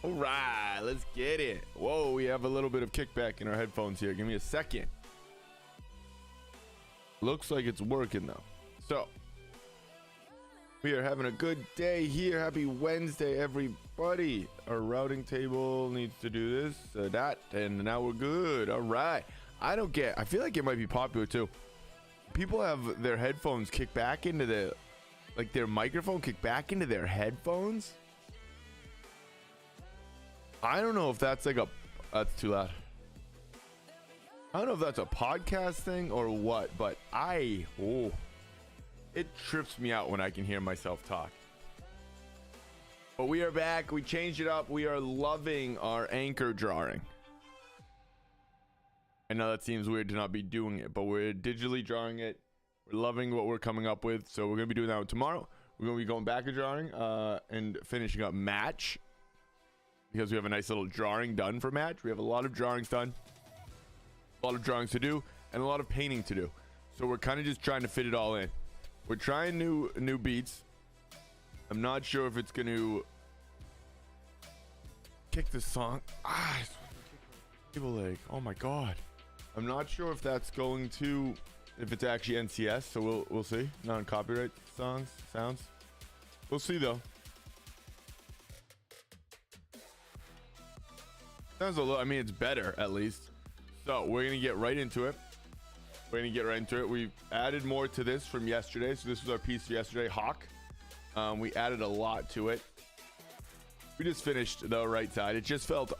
All right, let's get it. Whoa, we have a little bit of kickback in our headphones here. Give me a second. Looks like it's working though. So we are having a good day here. Happy Wednesday, everybody. Our routing table needs to do this, that, and now we're good. All right. I feel like it might be popular too. People have their headphones kick back into their microphone kick back into their headphones. I don't know if that's that's too loud. I don't know if that's a podcast thing or what, but it trips me out when I can hear myself talk. But we are back. We changed it up. We are loving our anchor drawing. I know that seems weird to not be doing it, but we're digitally drawing it. We're loving what we're coming up with. So we're going to be doing that tomorrow. We're going to be going back a drawing and finishing up match, because we have a nice little drawing done for match. We have a lot of drawings done, a lot of drawings to do, and a lot of painting to do. So we're kind of just trying to fit it all in. We're trying new beats. I'm not sure if it's going to kick the song. Table leg. Oh my god. I'm not sure if that's going to, if it's actually NCS. So we'll see. Non-copyright sounds. We'll see though. Sounds a little, I mean, it's better at least. So we're gonna get right into it. We've added more to this from yesterday. So this was our piece yesterday, Hawk. We added a lot to it. We just finished the right side. It just felt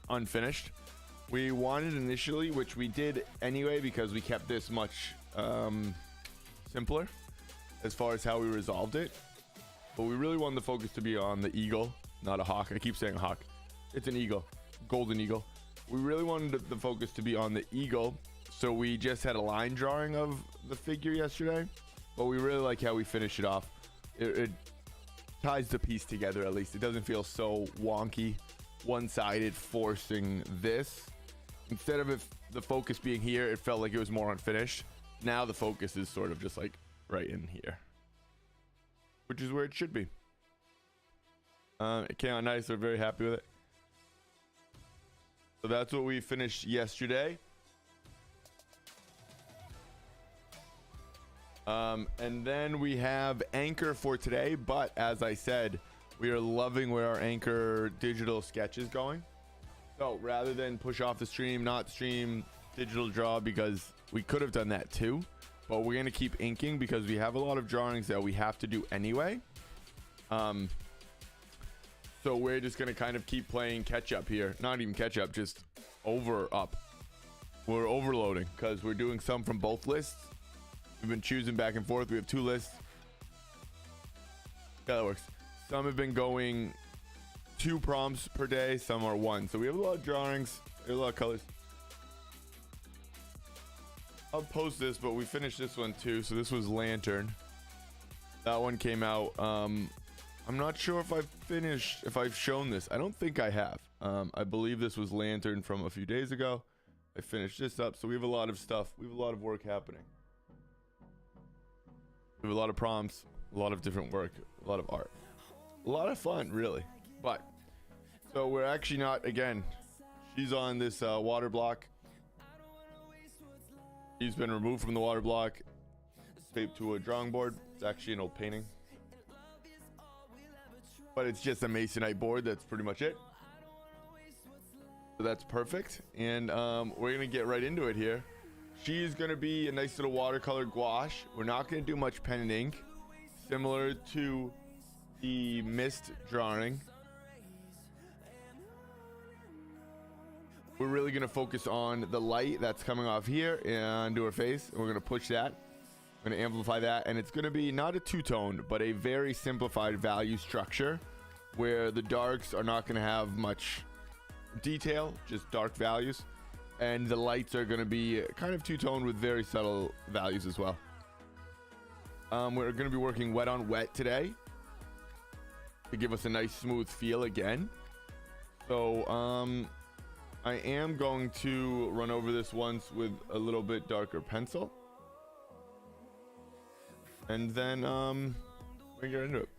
unfinished. We wanted initially, which we did anyway, because we kept this much simpler as far as how we resolved it. But we really wanted the focus to be on the eagle, not a hawk. I keep saying hawk. It's an eagle. Golden eagle. We really wanted the focus to be on the eagle, so we just had a line drawing of the figure yesterday, but we really like how we finish it off. It ties the piece together. At least it doesn't feel so wonky, one-sided, forcing this. Instead of the focus being here, it felt like it was more unfinished. Now the focus is sort of just like right in here, which is where it should be. It came out nice. We're very happy with it. So that's what we finished yesterday. And then we have anchor for today, but as I said, we are loving where our anchor digital sketch is going. So rather than push off the stream, not stream digital draw, because we could have done that too, but we're going to keep inking because we have a lot of drawings that we have to do anyway. So we're just going to kind of keep playing catch up here. Not even catch up, just up. We're overloading because we're doing some from both lists. We've been choosing back and forth. We have two lists. Yeah, that works. Some have been going 2 prompts per day. Some are 1. So we have a lot of drawings. A lot of colors. I'll post this, but we finished this one too. So this was Lantern. That one came out. I'm not sure if I've shown this. I don't think I have. I believe this was Lantern from a few days ago. I finished this up. So we have a lot of stuff. We have a lot of work happening. We have a lot of prompts, a lot of different work, a lot of art. A lot of fun, really. But, so we're actually not, again, she's on this water block. She's been removed from the water block, taped to a drawing board. It's actually an old painting. But it's just a masonite board. That's pretty much it. So that's perfect. And we're going to get right into it here. She's going to be a nice little watercolor gouache. We're not going to do much pen and ink. Similar to the mist drawing. We're really going to focus on the light that's coming off here and to her face. And we're going to push that. We're going to amplify that. And it's going to be not a two-tone, but a very simplified value structure where the darks are not going to have much detail, just dark values. And the lights are going to be kind of two-tone with very subtle values as well. We're going to be working wet on wet today to give us a nice smooth feel again. So I am going to run over this once with a little bit darker pencil. And then we can get into it.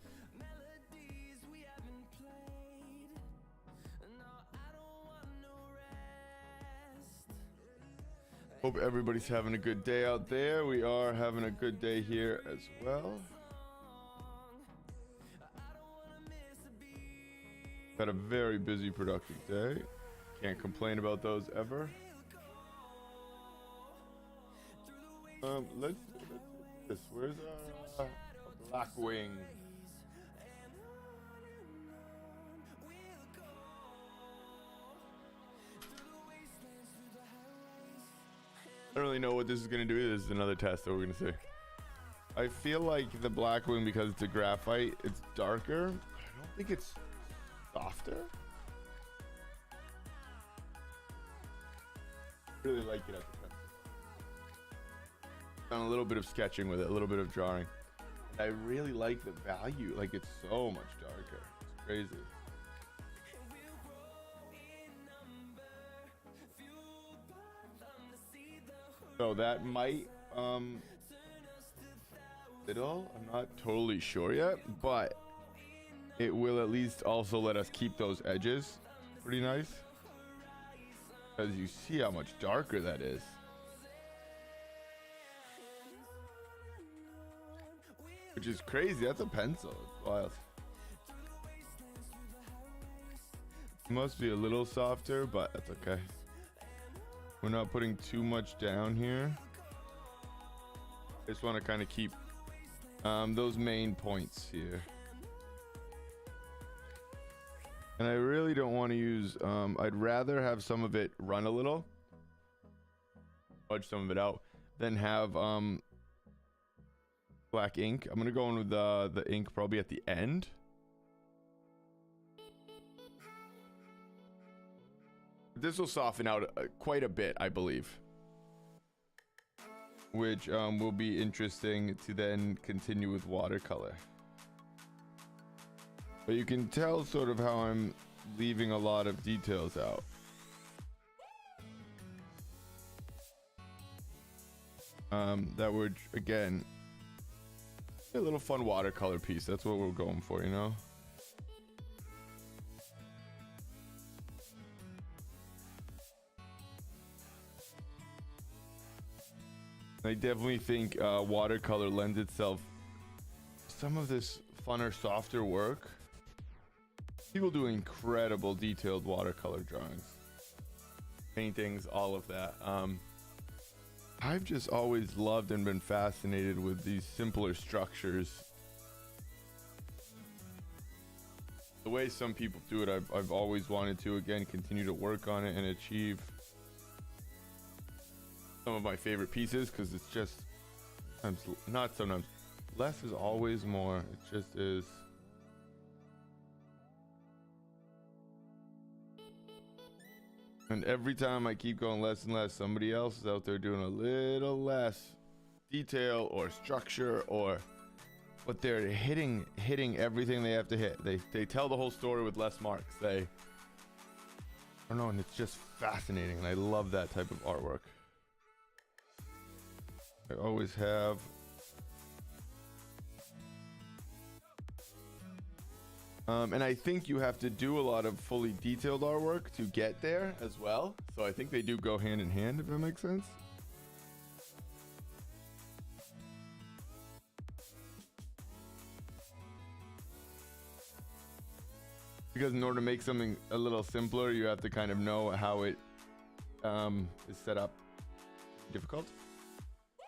Hope everybody's having a good day out there. We are having a good day here as well. Had a very busy, productive day. Can't complain about those ever. Let's do this. Where's our black wing? I don't really know what this is going to do. This is another test that we're going to see. I feel like the Blackwing, because it's a graphite, it's darker. I don't think it's softer. Really like it at the pencil. Done a little bit of sketching with it, a little bit of drawing. And I really like the value. Like, it's so much darker. It's crazy. So that might fiddle. I'm not totally sure yet, but it will at least also let us keep those edges pretty nice, as you see how much darker that is. Which is crazy. That's a pencil. It's wild. It must be a little softer, but that's okay. We're not putting too much down here. I just want to kind of keep those main points here. And I really don't want to use, I'd rather have some of it run a little, fudge some of it out, than have black ink. I'm going to go in with the ink probably at the end. This will soften out quite a bit, I believe, which will be interesting to then continue with watercolor. But you can tell sort of how I'm leaving a lot of details out. That would, again, be a little fun watercolor piece. That's what we're going for, you know? I definitely think watercolor lends itself to some of this funner, softer work. People do incredible detailed watercolor drawings, paintings, all of that. I've just always loved and been fascinated with these simpler structures. The way some people do it, I've always wanted to, again, continue to work on it and achieve some of my favorite pieces, because it's just sometimes less is always more. It just is. And every time I keep going less and less, somebody else is out there doing a little less detail or structure, but they're hitting everything they have to hit. They tell the whole story with less marks. I don't know, and it's just fascinating, and I love that type of artwork. I always have. And I think you have to do a lot of fully detailed artwork to get there as well. So I think they do go hand in hand, if that makes sense. Because in order to make something a little simpler, you have to kind of know how it is set up. Difficult.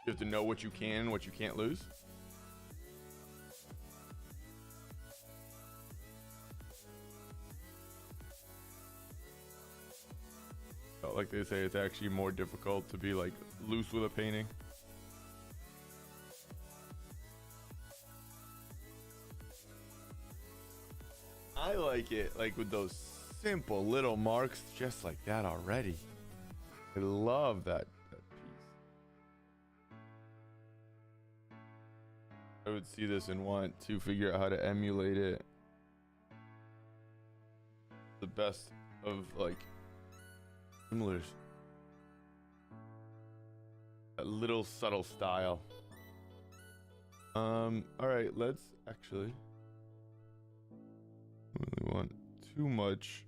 You have to know what you can and what you can't lose. But like they say, it's actually more difficult to be like loose with a painting. I like it like with those simple little marks just like that already. I love that piece. I would see this and want to figure out how to emulate it. The best of like similars. A little subtle style. All right, let's actually. Don't really want too much.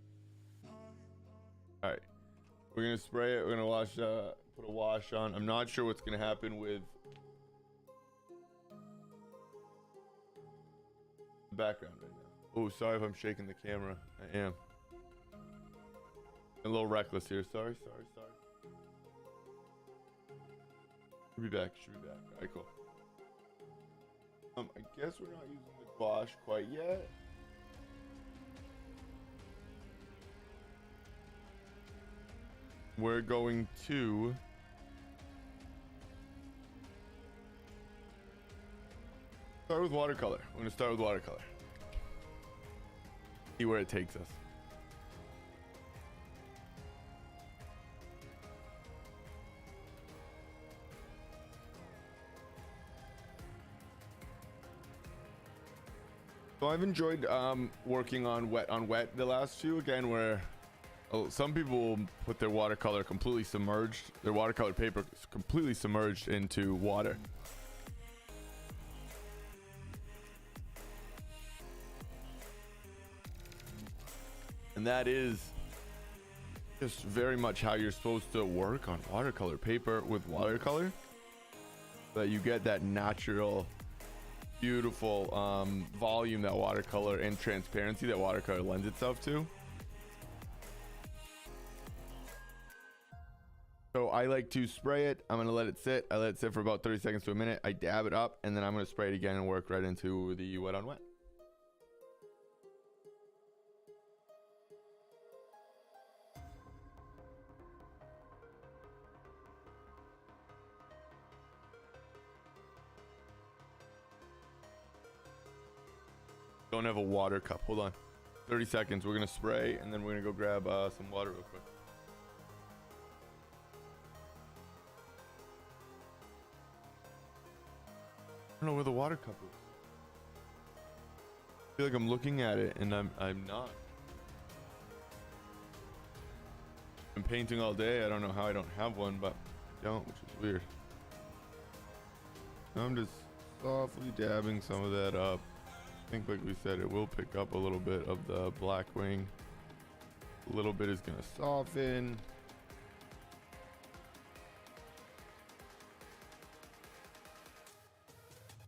All right, We're gonna spray it. We're gonna wash. Put a wash on. I'm not sure what's gonna happen with the background right now. Oh, sorry if I'm shaking the camera. I am. A little reckless here. Sorry. Should be back. All right, cool. I guess we're not using the gouache quite yet. We're going to start with watercolor. We're going to start with watercolor. See where it takes us. So I've enjoyed working on wet the last few, again, where some people will put their watercolor completely submerged, their watercolor paper is completely submerged into water. And that is just very much how you're supposed to work on watercolor paper with watercolor, that you get that natural, beautiful volume that watercolor and transparency that watercolor lends itself to. So I like to spray it. I'm going to let it sit. I let it sit for about 30 seconds to a minute. I dab it up, and then I'm going to spray it again and work right into the wet on wet. Don't have a water cup. Hold on. 30 seconds. We're going to spray, and then we're going to go grab some water real quick. I don't know where the water cup is. I feel like I'm looking at it, and I'm not. I'm painting all day. I don't know how I don't have one, but I don't, which is weird. I'm just softly dabbing some of that up. I think, like we said, it will pick up a little bit of the black wing. A little bit is going to soften.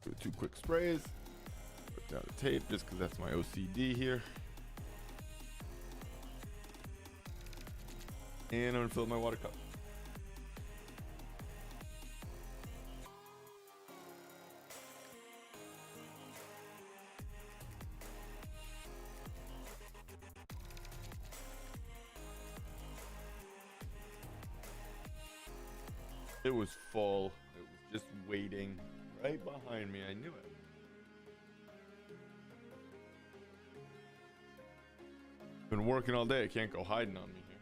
Do 2 quick sprays. Put down the tape just because that's my OCD here. And I'm going to fill up my water cup. It was full. It was just waiting right behind me. I knew it. Been working all day. I can't go hiding on me here.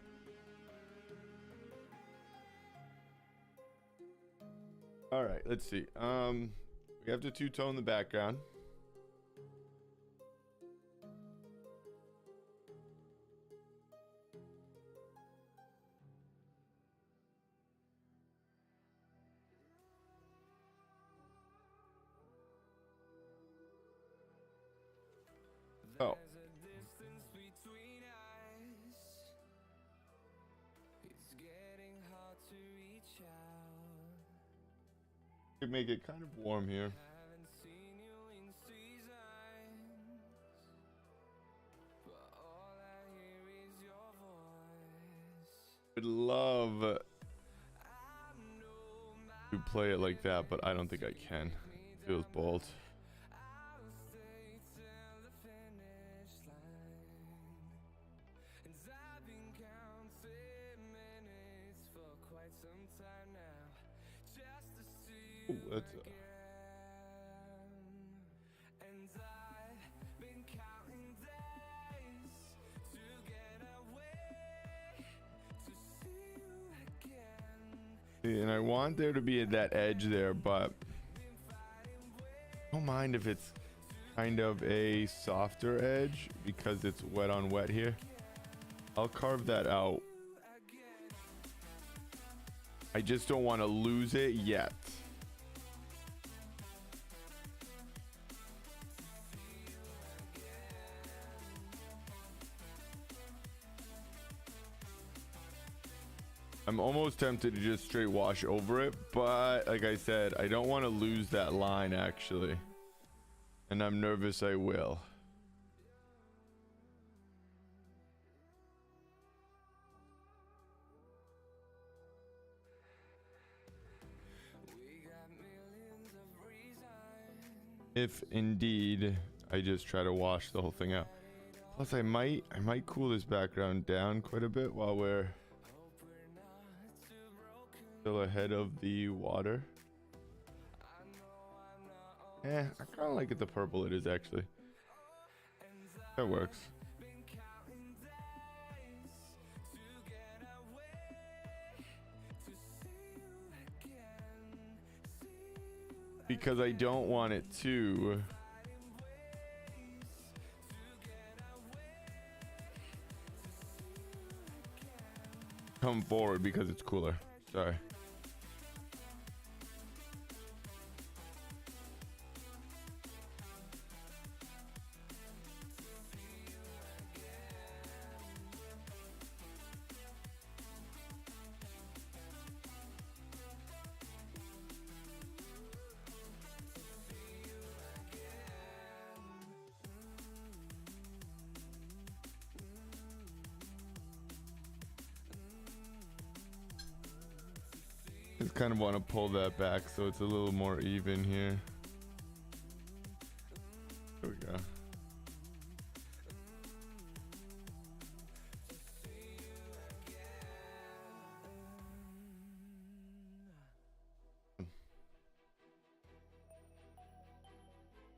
All right, let's see. We have to two-tone the background. Oh. Could make it kind of warm here. Would love to play it like that, but I don't think I can. It feels bold. Ooh, that's and I want there to be that edge there, but I don't mind if it's kind of a softer edge because it's wet on wet here. I'll carve that out. I just don't want to lose it yet. I'm almost tempted to just straight wash over it, but like I said, I don't want to lose that line actually. And I'm nervous I will. If indeed I just try to wash the whole thing out. Plus I might cool this background down quite a bit while we're still ahead of the water. I kind of like it the purple it is actually. That works. Because I don't want it to come forward because it's cooler. Sorry. Just kind of want to pull that back so it's a little more even here. There we go.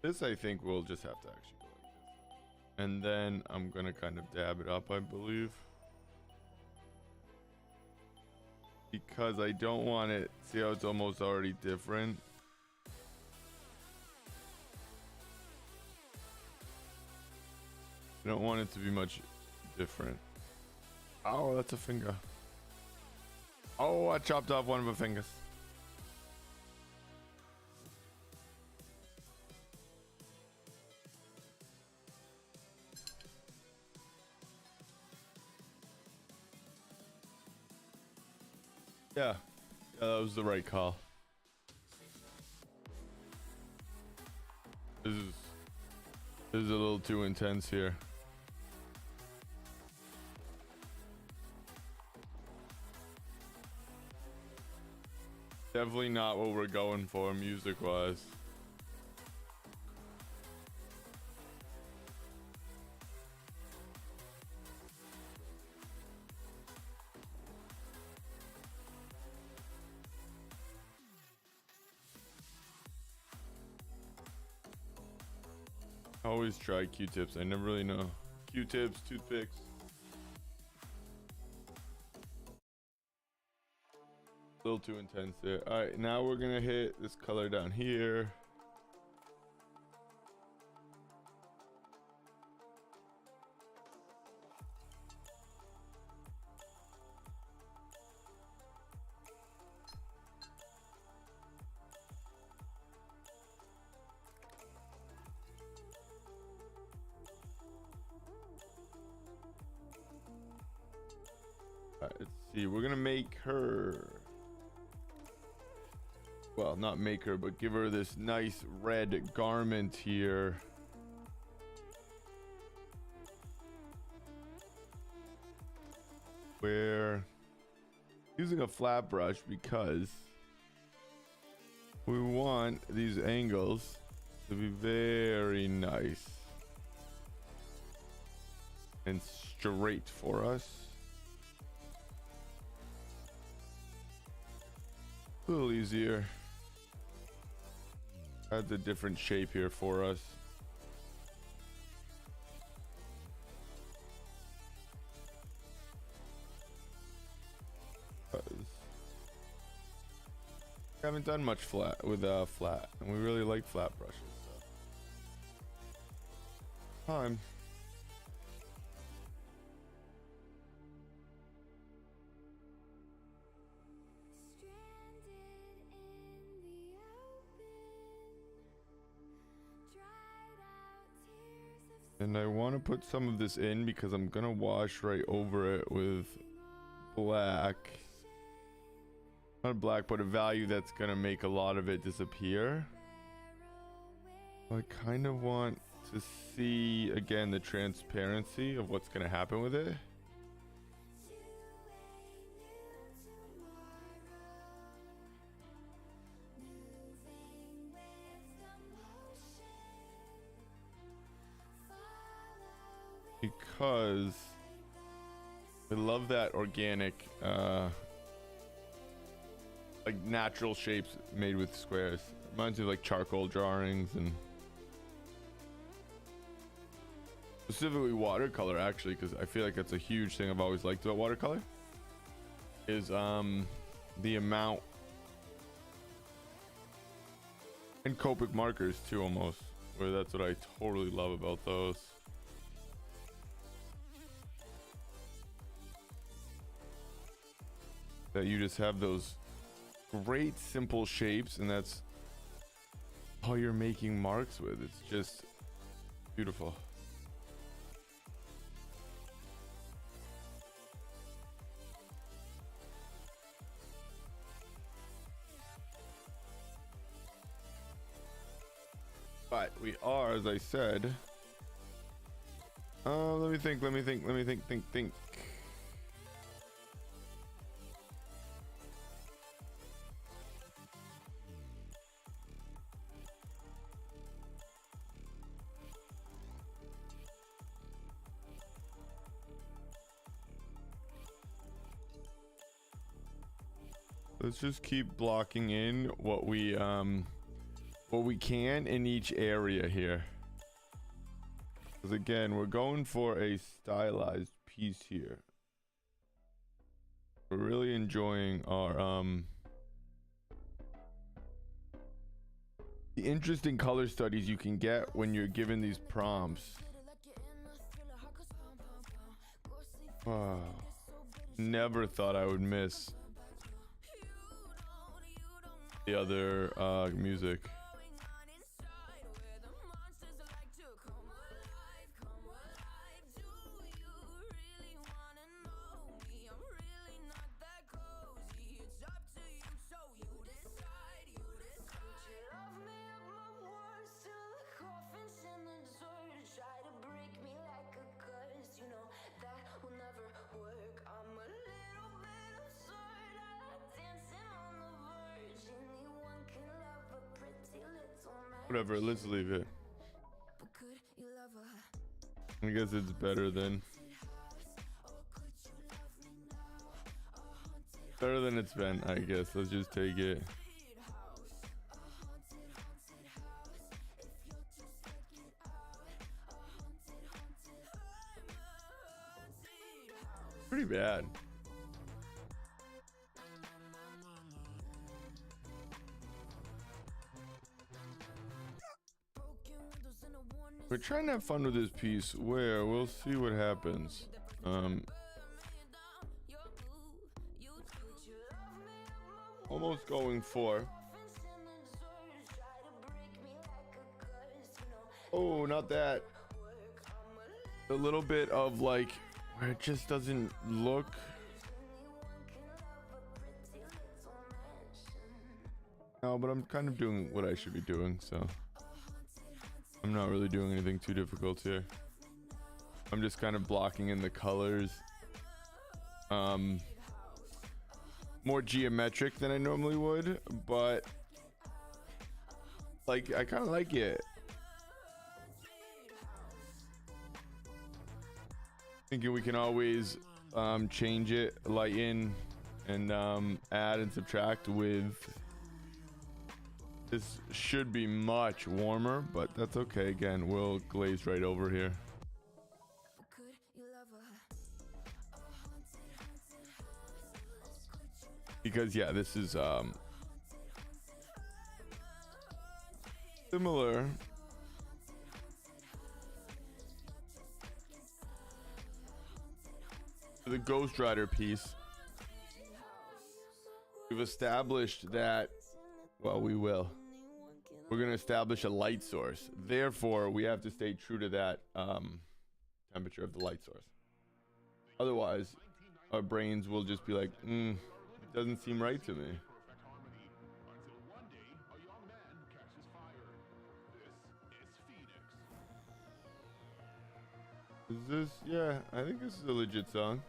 This I think we'll just have to actually go like this. And then I'm gonna kind of dab it up, I believe. Because I don't want it, see how it's almost already different? I don't want it to be much different. Oh, that's a finger. Oh, I chopped off one of my fingers. Yeah, that was the right call. This is a little too intense here. Definitely not what we're going for music-wise. Always try Q-tips. I never really know. Q-tips, toothpicks. A little too intense there. All right, now we're gonna hit this color down here. All right, let's see. We're gonna make her, well, not make her, but give her this nice red garment here. We're using a flat brush because we want these angles to be very nice and straight for us. A little easier. Adds a different shape here for us. Haven't done much flat with flat, and we really like flat brushes. So. Time. And I want to put some of this in because I'm gonna wash right over it with black. Not black, but a value that's gonna make a lot of it disappear. I kind of want to see again the transparency of what's gonna happen with it. Because I love that organic like natural shapes made with squares. Reminds me of like charcoal drawings and specifically watercolor, actually, because I feel like that's a huge thing I've always liked about watercolor is the amount, and Copic markers too, almost, where that's what I totally love about those. That you just have those great simple shapes, and that's all you're making marks with. It's just beautiful. But we are, as I said, let me think. Let's just keep blocking in what we can in each area here. Because again, we're going for a stylized piece here. We're really enjoying our the interesting color studies you can get when you're given these prompts. Oh, never thought I would miss the other music. Whatever, let's leave it. I guess it's better than it's been, I guess. Let's just take it. Pretty bad. We're trying to have fun with this piece where we'll see what happens. Almost going for. Oh, not that. A little bit of like where it just doesn't look. No, but I'm kind of doing what I should be doing, so. I'm not really doing anything too difficult here. I'm just kind of blocking in the colors. More geometric than I normally would, but like I kind of like it. Thinking we can always change it, lighten, and add and subtract with. This should be much warmer, but that's okay. Again, we'll glaze right over here. Because yeah, this is similar to the Ghost Rider piece. We've established that, well, we're going to establish a light source. Therefore, we have to stay true to that temperature of the light source. Otherwise, our brains will just be like, it doesn't seem right to me. Is this? Yeah, I think this is a legit song.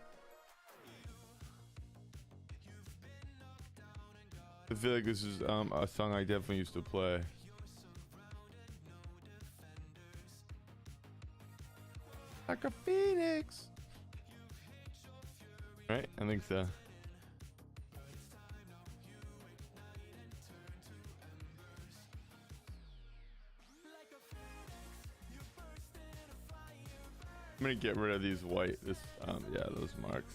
I feel like this is a song I definitely used to play. Like a phoenix. Right? I think so. I'm gonna get rid of these white, yeah, those marks.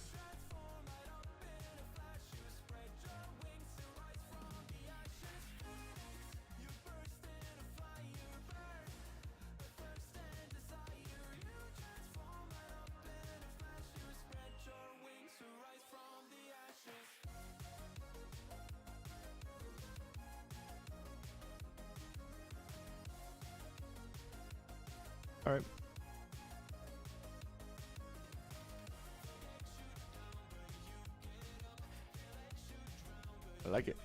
All right. I like it.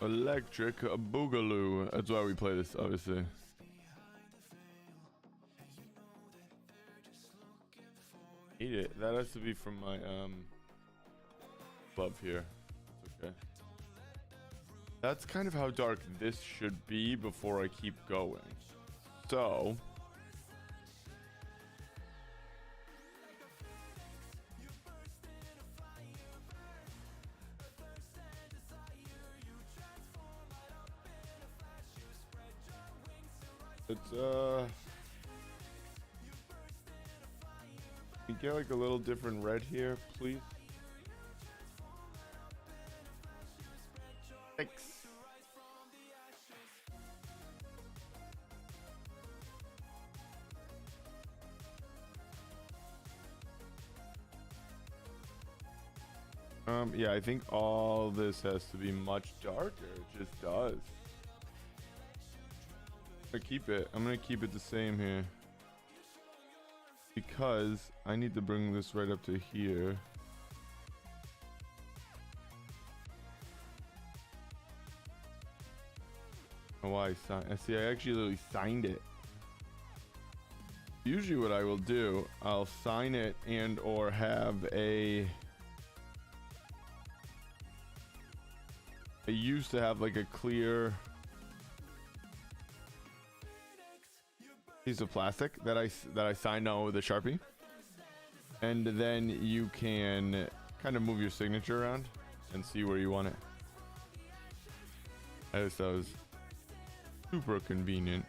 Electric Boogaloo. That's why we play this, obviously. Eat it. That has to be from my club here. It's okay. That's kind of how dark this should be before I keep going. So it's you get like a little different red here, please. Thanks. Yeah, I think all this has to be much darker. It just does. I'm gonna keep it the same here. Because I need to bring this right up to here. Oh, I see, I actually literally signed it. Usually what I will do, I'll sign it and or have I used to have like a clear piece of plastic that I signed on with a Sharpie, and then you can kind of move your signature around and see where you want it. I just thought it was super convenient.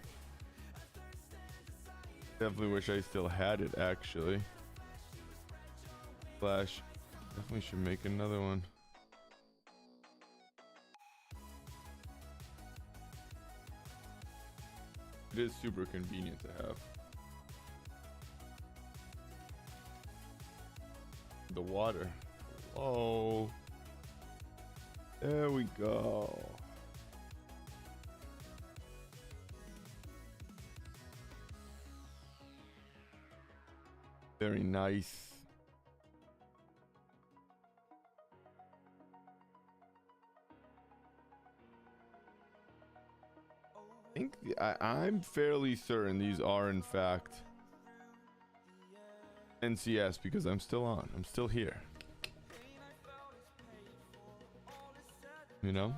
Definitely wish I still had it, actually. Slash, definitely should make another one. It is super convenient to have. The water. Oh, there we go. Very nice. I think I'm fairly certain these are in fact NCS because I'm still on. I'm still here. You know?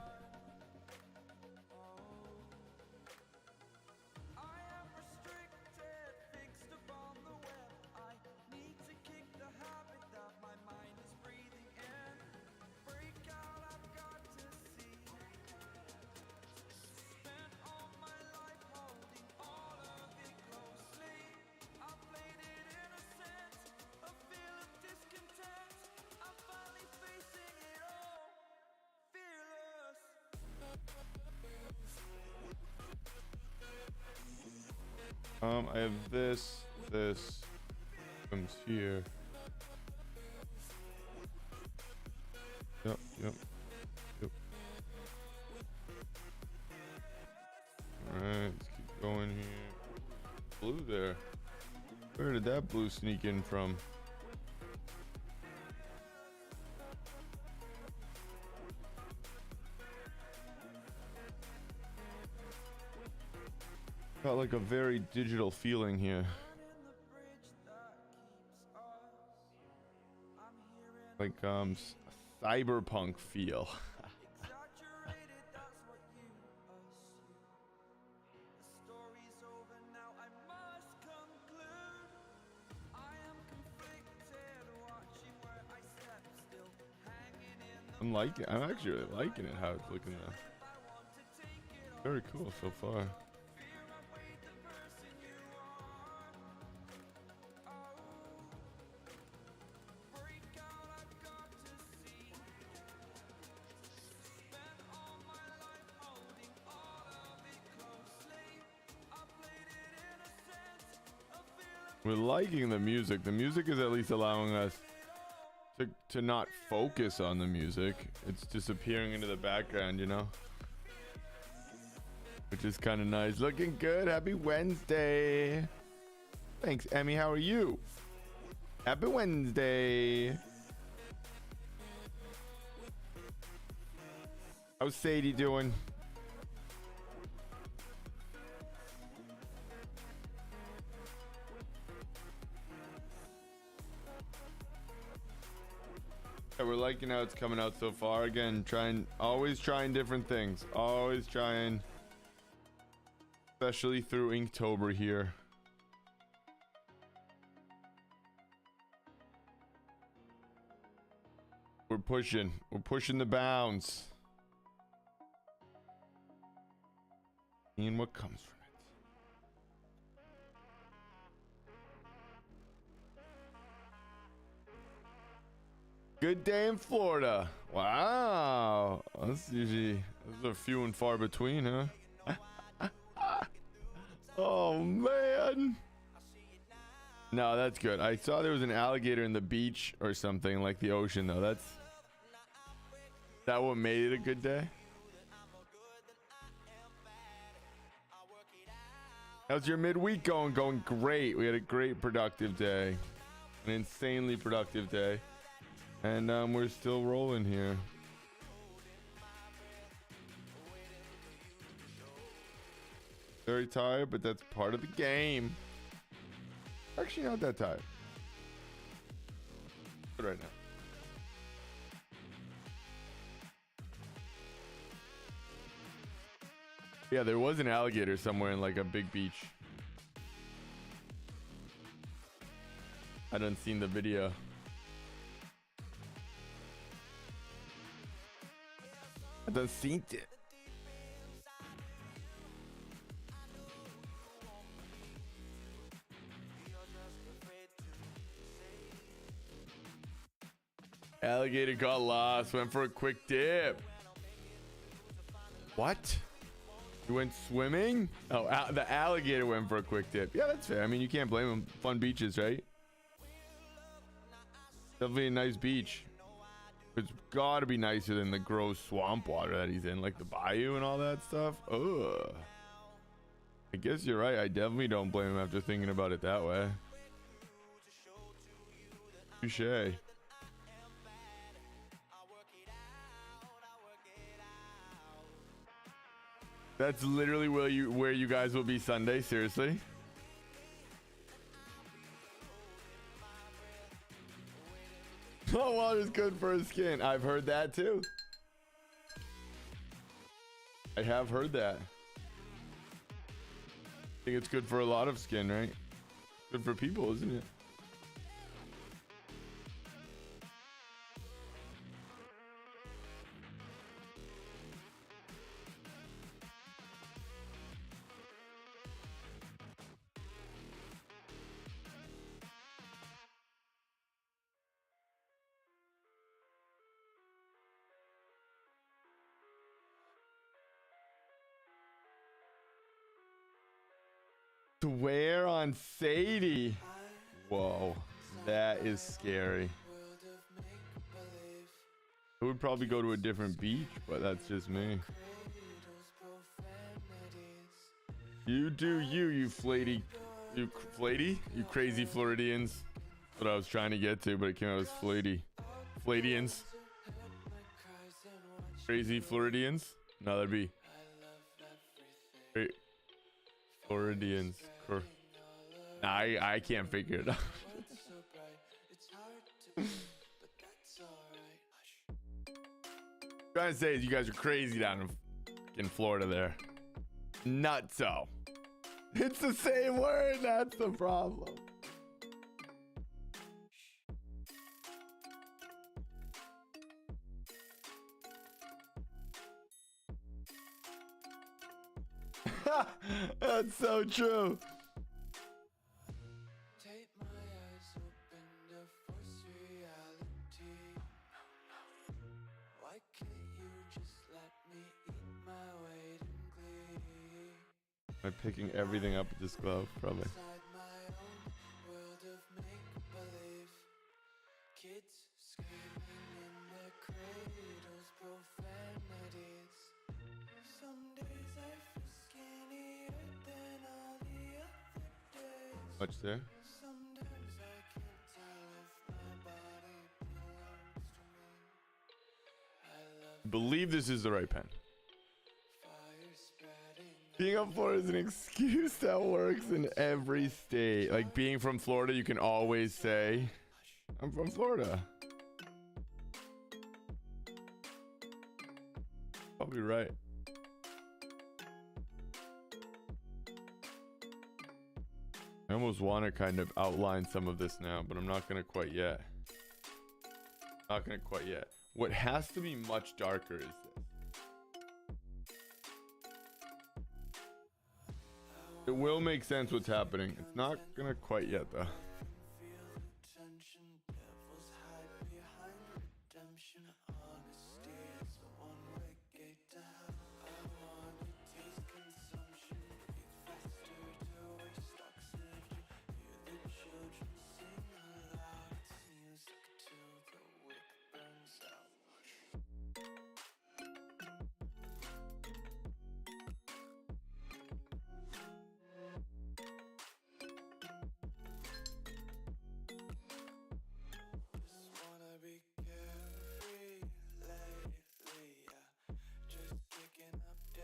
I have this comes here. Yep. Alright, let's keep going here. Blue there. Where did that blue sneak in from? Got like a very digital feeling here. Like cyberpunk feel. I'm actually really liking it how it's looking though. Very cool so far. We're liking the music. The music is at least allowing us to not focus on the music. It's disappearing into the background, you know? Which is kind of nice. Looking good. Happy Wednesday. Thanks, Emmy. How are you? Happy Wednesday. How's Sadie doing? Yeah, we're liking how it's coming out so far. Again, always trying different things. Always trying, especially through Inktober here. We're pushing the bounds. Seeing what comes from it. Good day in Florida. Wow. Those are few and far between, huh? Oh man. No, that's good. I saw there was an alligator in the beach or something, like the ocean though. That what made it a good day? How's your midweek going? Going great. We had a great productive day. An insanely productive day. And we're still rolling here. Very tired, but that's part of the game. Actually, not that tired. Good right now. Yeah, there was an alligator somewhere in like a big beach. I done seen the video. I done seen it. Alligator got lost, went for a quick dip. What? You went swimming? Oh, the alligator went for a quick dip. Yeah, that's fair. I mean, you can't blame him. Fun beaches, right? Definitely a nice beach. It's gotta be nicer than the gross swamp water that he's in, like the bayou and all that stuff. Ugh. I guess you're right. I definitely don't blame him after thinking about it that way. Touché. That's literally where you guys will be Sunday. Seriously. Salt water's good for his skin. I've heard that too. I have heard that. I think it's good for a lot of skin, right? Good for people, isn't it? Swear on Sadie. Whoa, that is scary. I would probably go to a different beach, but that's just me. You do you flaty, you crazy Floridians. That's what I was trying to get to, but it came out as Fladians. Crazy Floridians. No, that'd be Floridians. Nah, I can't figure it out. Trying to say is you guys are crazy down in Florida there. Nutso. It's the same word. That's the problem. That's so true. By picking everything up at this glove, probably. Much there. I believe this is the right pen. Being up Florida is an excuse that works in every state. Like being from Florida, you can always say, I'm from Florida. Probably right. I almost want to kind of outline some of this now, but I'm not going to quite yet. Not going to quite yet. What has to be much darker is this. It will make sense what's happening. It's not going to quite yet, though.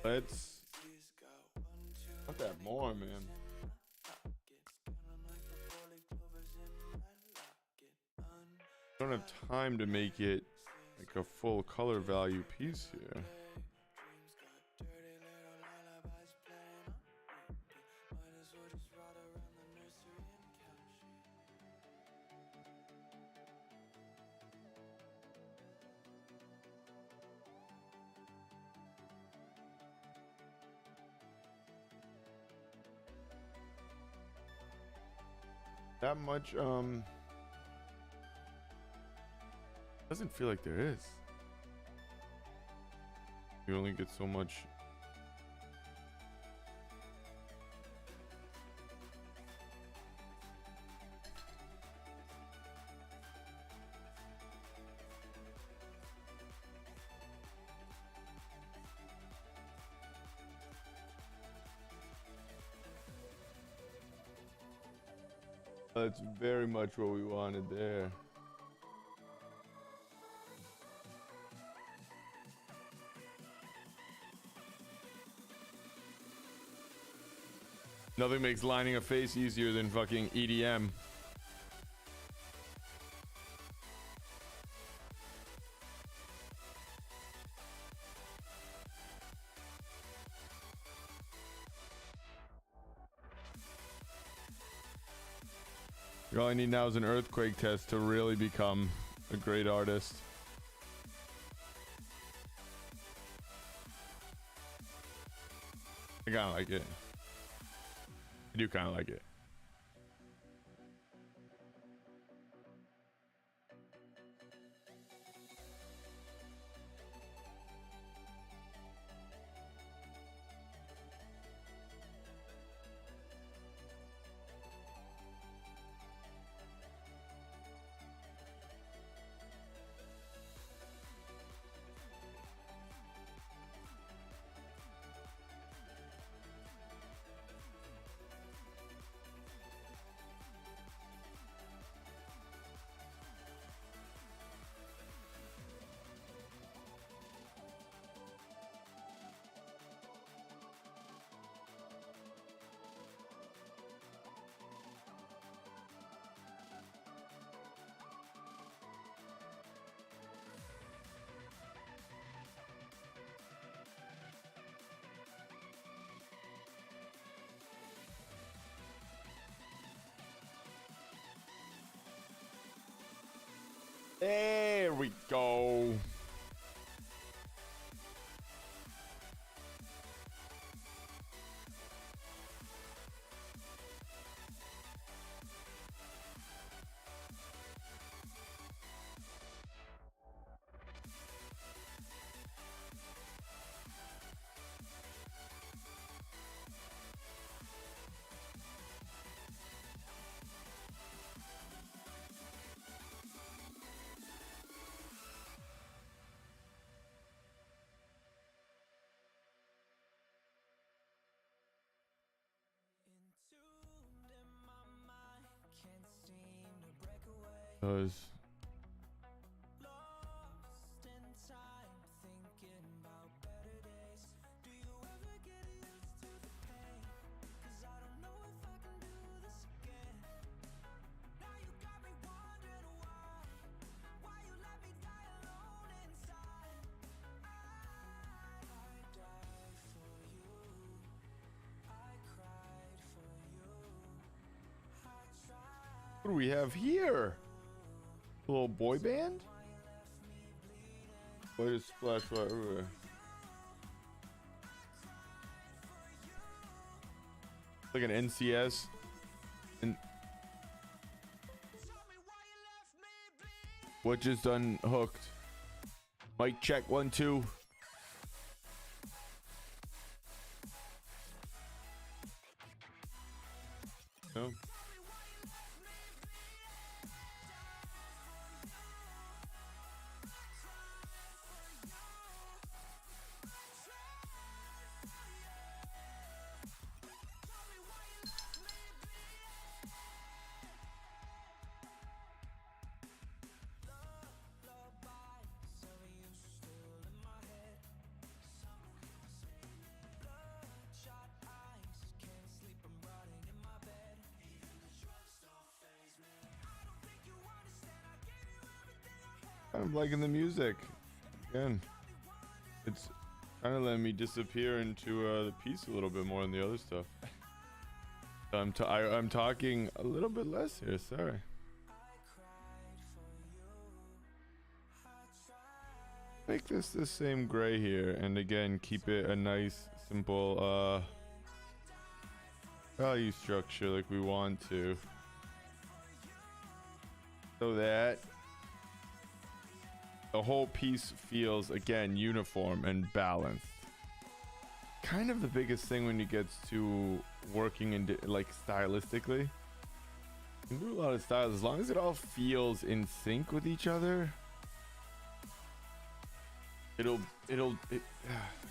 Let's not that more, man. I don't have time to make it like a full color value piece here. That much, doesn't feel like there is. You only get so much. That's very much what we wanted there. Nothing makes lining a face easier than fucking EDM. All I need now is an earthquake test to really become a great artist. I kind of like it. I do kind of like it. There we go. Does. What do we have here? A little boy band? What is splash everywhere? Like an NCS. And what just unhooked? Mic check 1 2. No. I'm liking the music. Again, it's kind of letting me disappear into the piece a little bit more than the other stuff. I'm talking a little bit less here. Sorry. Make this the same gray here, and again, keep it a nice, simple value structure like we want to, so that the whole piece feels, again, uniform and balanced. Kind of the biggest thing when you get to working in like stylistically. You can do a lot of styles as long as it all feels in sync with each other. I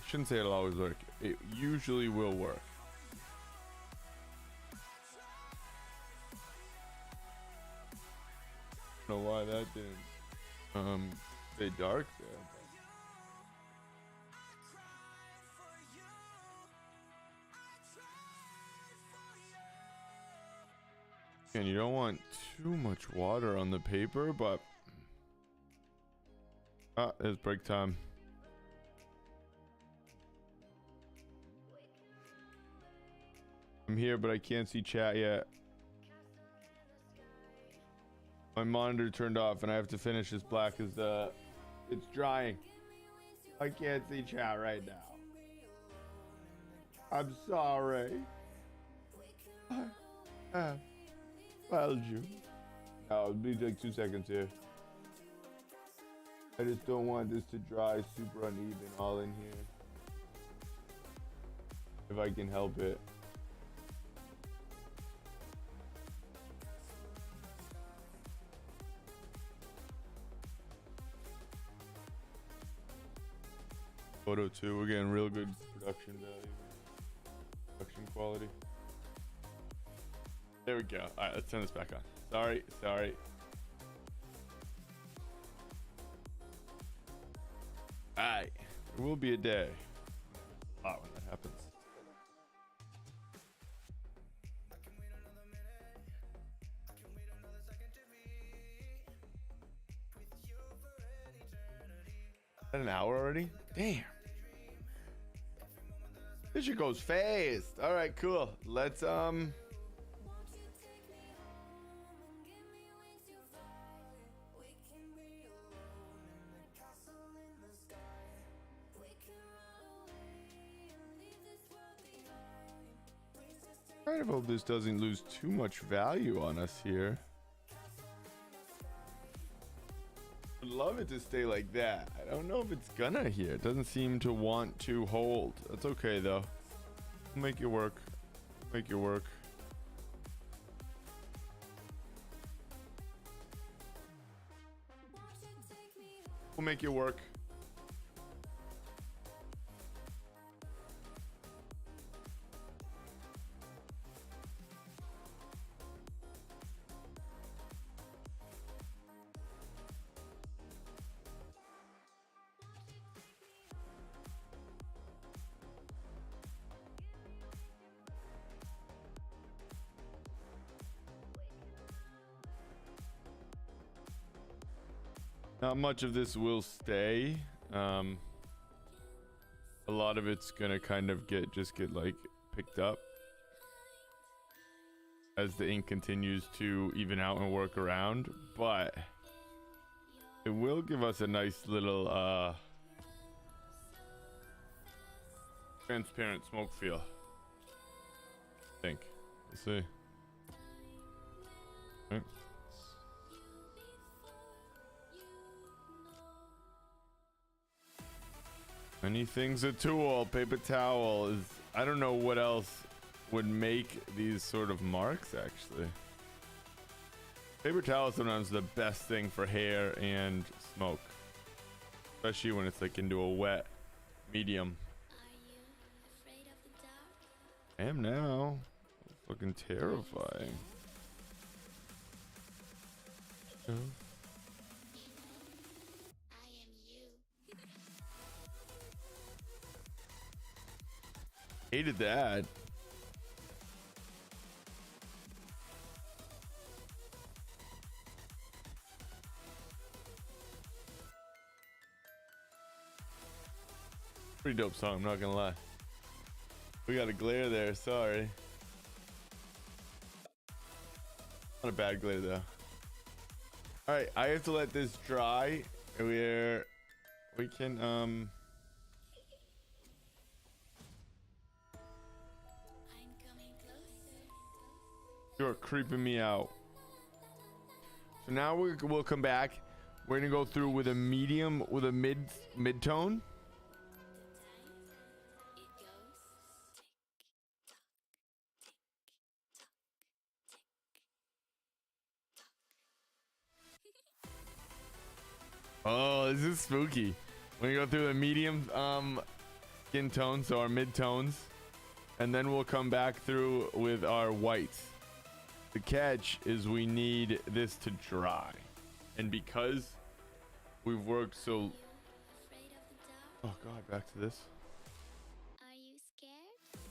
shouldn't say it'll always work. It usually will work. I don't know why that didn't stay dark there. And you don't want too much water on the paper, but it's break time. I'm here, but I can't see chat yet. My monitor turned off, and I have to finish this black because it's drying. I can't see chat right now. I'm sorry. I have failed you. No, it'll be like 2 seconds here. I just don't want this to dry super uneven all in here. If I can help it. Photo 2, we're getting real good production value, production quality. There we go. All right, let's turn this back on. Sorry. All right, there will be a day. Hot when that happens. Is that an hour already? Damn. This shit goes fast. All right, cool. Let's Kind of hope this doesn't lose too much value on us here. I'd love it to stay like that. I don't know if it's gonna here. It doesn't seem to want to hold. That's okay though. We'll make it work. Make it work. We'll make it work. Not much of this will stay. A lot of it's gonna kind of get like picked up as the ink continues to even out and work around, but it will give us a nice little transparent smoke feel. I think. Let's see. Okay. Anything's a tool. Paper towel is, I don't know what else would make these sort of marks actually. Paper towel is sometimes the best thing for hair and smoke, especially when it's like into a wet medium. I am now. Fucking terrifying. Oh. Hated that. Pretty dope song, I'm not gonna lie. We got a glare there, sorry. Not a bad glare though. Alright, I have to let this dry. We can You're creeping me out. So now we'll come back. We're gonna go through with a medium, with a mid tone. Oh, this is spooky. We're gonna go through the medium skin tone, so our mid tones, and then we'll come back through with our whites. The catch is we need this to dry, and because we've worked so, oh god, back to this. Are you scared?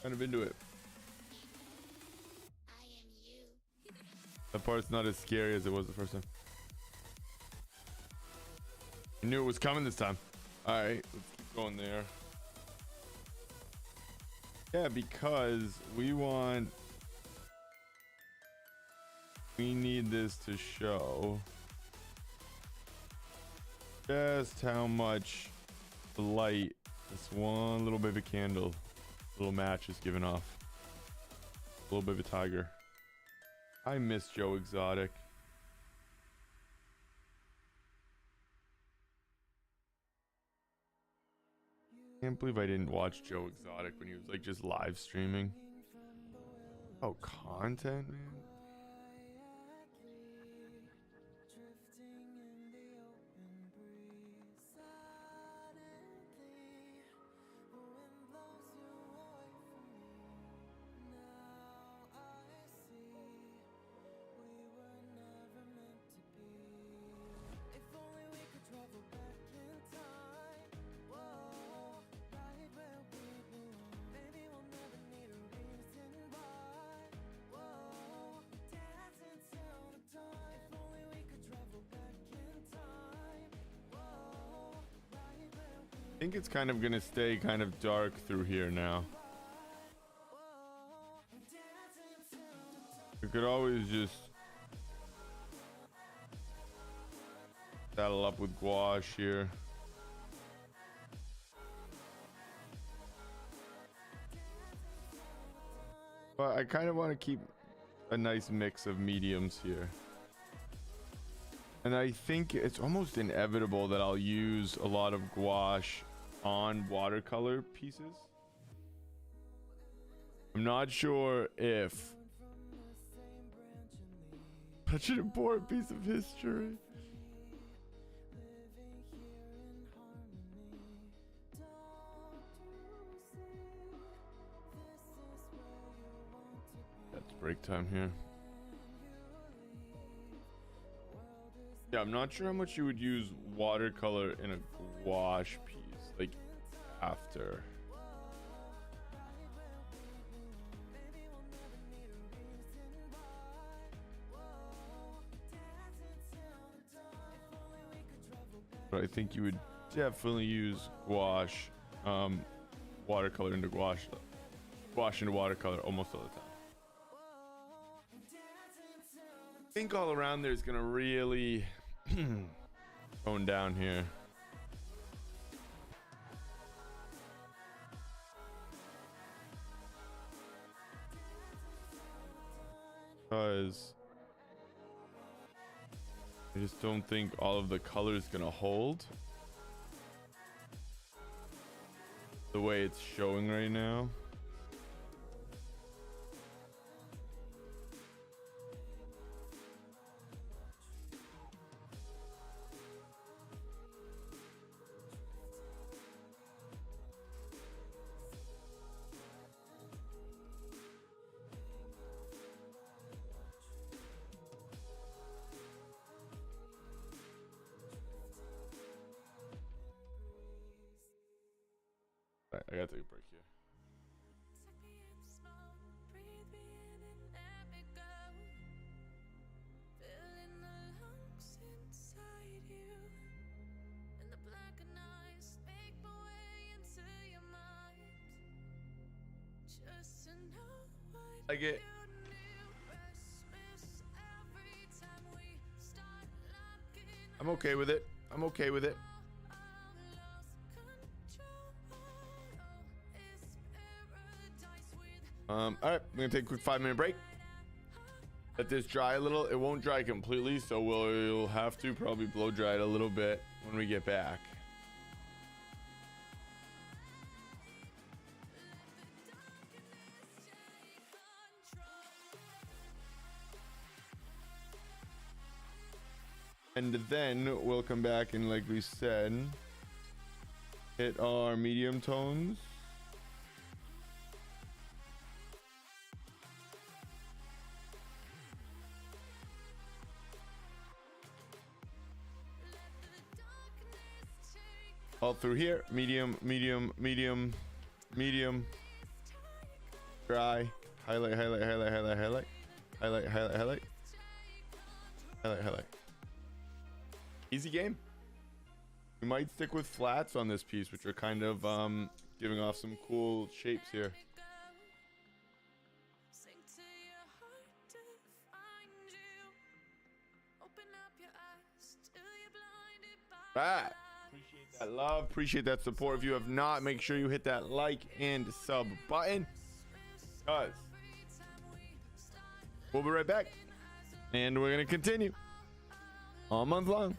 Kind of into it. I am you. That part's not as scary as it was the first time. I knew it was coming this time. All right, let's keep going there. Yeah, because we need this to show just how much light this one little baby candle, little match is giving off. A little bit of a tiger. I miss Joe Exotic. Can't believe I didn't watch Joe Exotic when he was like just live streaming. Oh, content, man. I think it's kind of gonna stay kind of dark through here now. We could always just saddle up with gouache here. But I kind of want to keep a nice mix of mediums here. And I think it's almost inevitable that I'll use a lot of gouache on watercolor pieces. I'm not sure if such an important piece of history. That's break time here. Yeah, I'm not sure how much you would use watercolor in a gouache piece, like after. But I think you would definitely use gouache, watercolor into gouache, gouache into watercolor almost all the time. I think all around there is gonna really tone down here. Because I just don't think all of the color is gonna hold the way it's showing right now. Alright, I gotta take a break here. I get. I'm okay with it. I'm okay with it. All right, I'm gonna take a quick 5-minute break. Let this dry a little. It won't dry completely, so we'll have to probably blow dry it a little bit when we get back. And then we'll come back and, like we said, hit our medium tones. All through here, medium, medium, medium, medium, dry, highlight, highlight, highlight, highlight, highlight, highlight, highlight, highlight, highlight, highlight. Easy game. We might stick with flats on this piece, which are kind of giving off some cool shapes here. Right. Appreciate that love. Appreciate that support. If you have not, make sure you hit that like and sub button. Because we'll be right back. And we're going to continue all month long.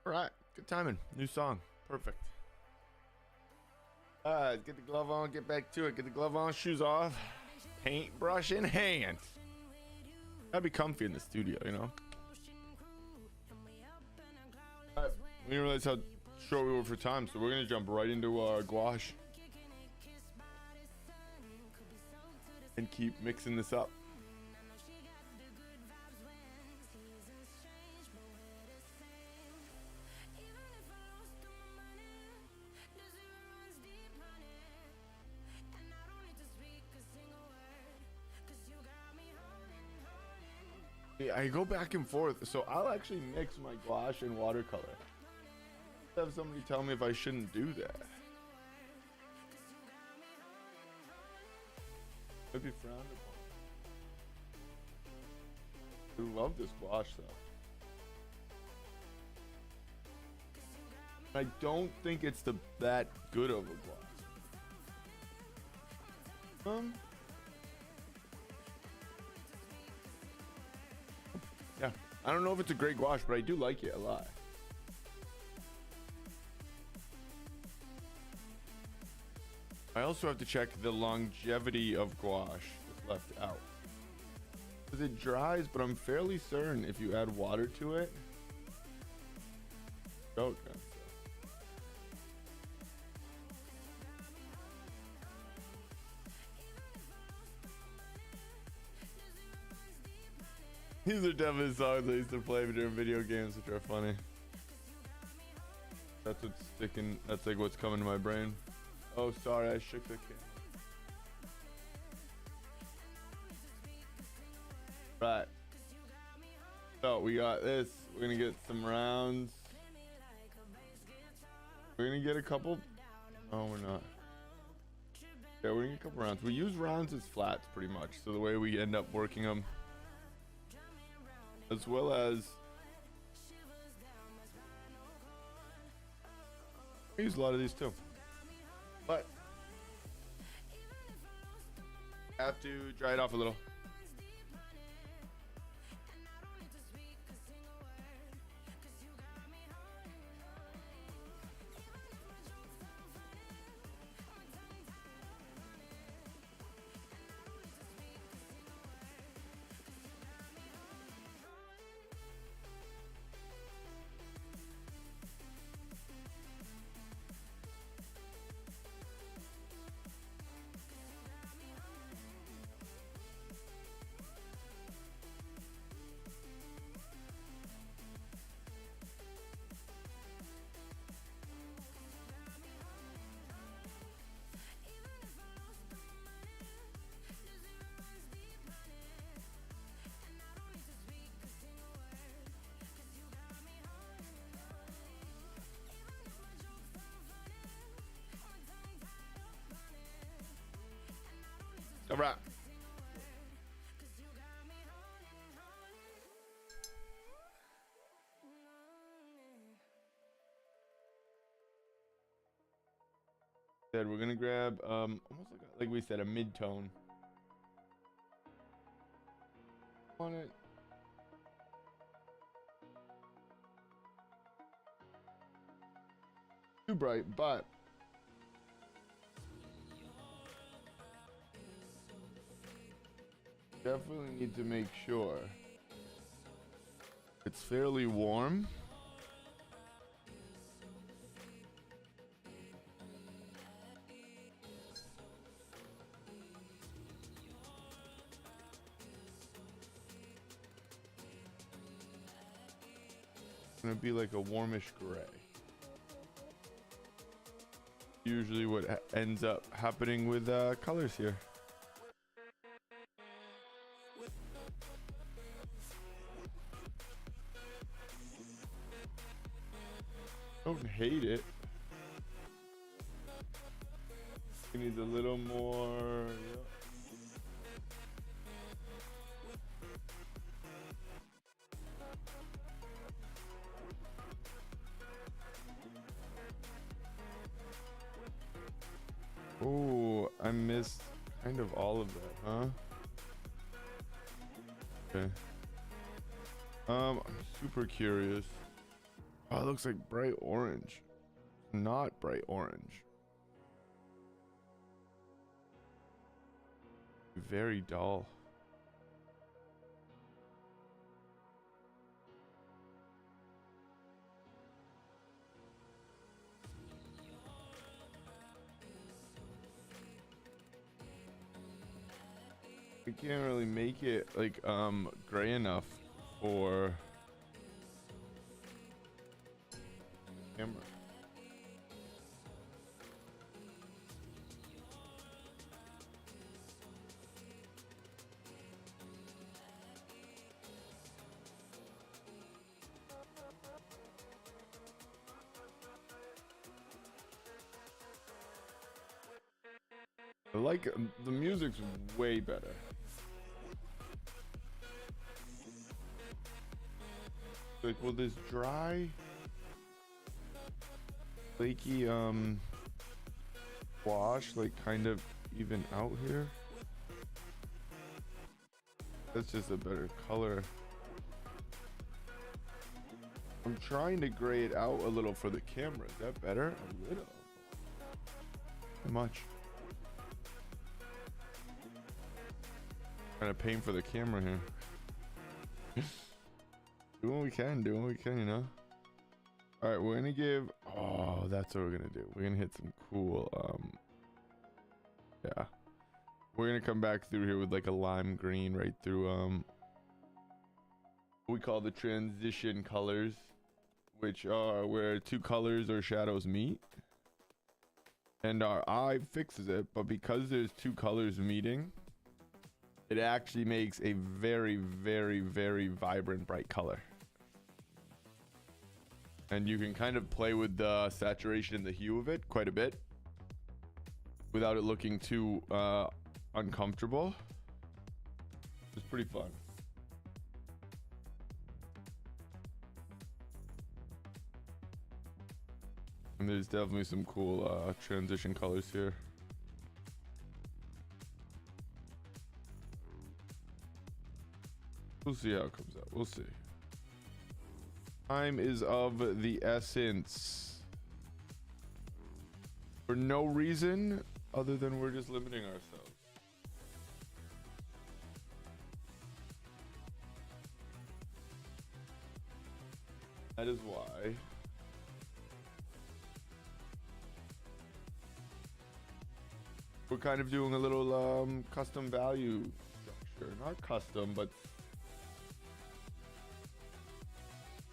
All right, good timing. New song, perfect. All right, get the glove on, get back to it. Get the glove on, shoes off, paintbrush in hand. Gotta be comfy in the studio, you know. All right, we didn't realize how short we were for time, so we're gonna jump right into our gouache and keep mixing this up. I go back and forth, so I'll actually mix my gouache and watercolor. Have somebody tell me if I shouldn't do that. It'd be frowned upon. I love this gouache though. I don't think it's that good of a gouache. Yeah, I don't know if it's a great gouache, but I do like it a lot. I also have to check the longevity of gouache that's left out. Because it dries, but I'm fairly certain if you add water to it. Oh, God. These are definitely songs I used to play during video games, which are funny. That's what's sticking. That's like what's coming to my brain. Oh, sorry, I shook the camera. Right. So we got this. We're gonna get some rounds. We're gonna get a couple. Oh, we're not. Yeah, we're gonna get a couple rounds. We use rounds as flats pretty much. So the way we end up working them, as well as I use a lot of these too, but have to dry it off a little. All right. We're gonna grab almost like we said, a mid-tone on it. Too bright, but definitely need to make sure it's fairly warm. gonna be like a warmish gray. Usually what ends up happening with colors here. Don't hate it. It needs a little more. Yeah. Oh, I missed kind of all of that, huh? Okay. I'm super curious. Oh, it looks like bright orange. Not bright orange. Very dull. We can't really make it like gray enough for camera. I like the music's way better. Like, will this dry, flaky wash like kind of even out here? That's just a better color. I'm trying to gray it out a little for the camera. Is that better? A little. How much? Kind of paying for the camera here. Do what we can, you know. All right, we're gonna give. Oh, that's what we're gonna do. We're gonna hit some cool. Yeah, we're gonna come back through here with like a lime green right through. What we call the transition colors, which are where two colors or shadows meet. And our eye fixes it, but because there's two colors meeting, it actually makes a very, very, very vibrant, bright color. And you can kind of play with the saturation and the hue of it quite a bit without it looking too uncomfortable. It's pretty fun. And there's definitely some cool transition colors here. We'll see how it comes out. We'll see. Time is of the essence. For no reason other than we're just limiting ourselves. That is why. We're kind of doing a little custom value structure. Not custom, but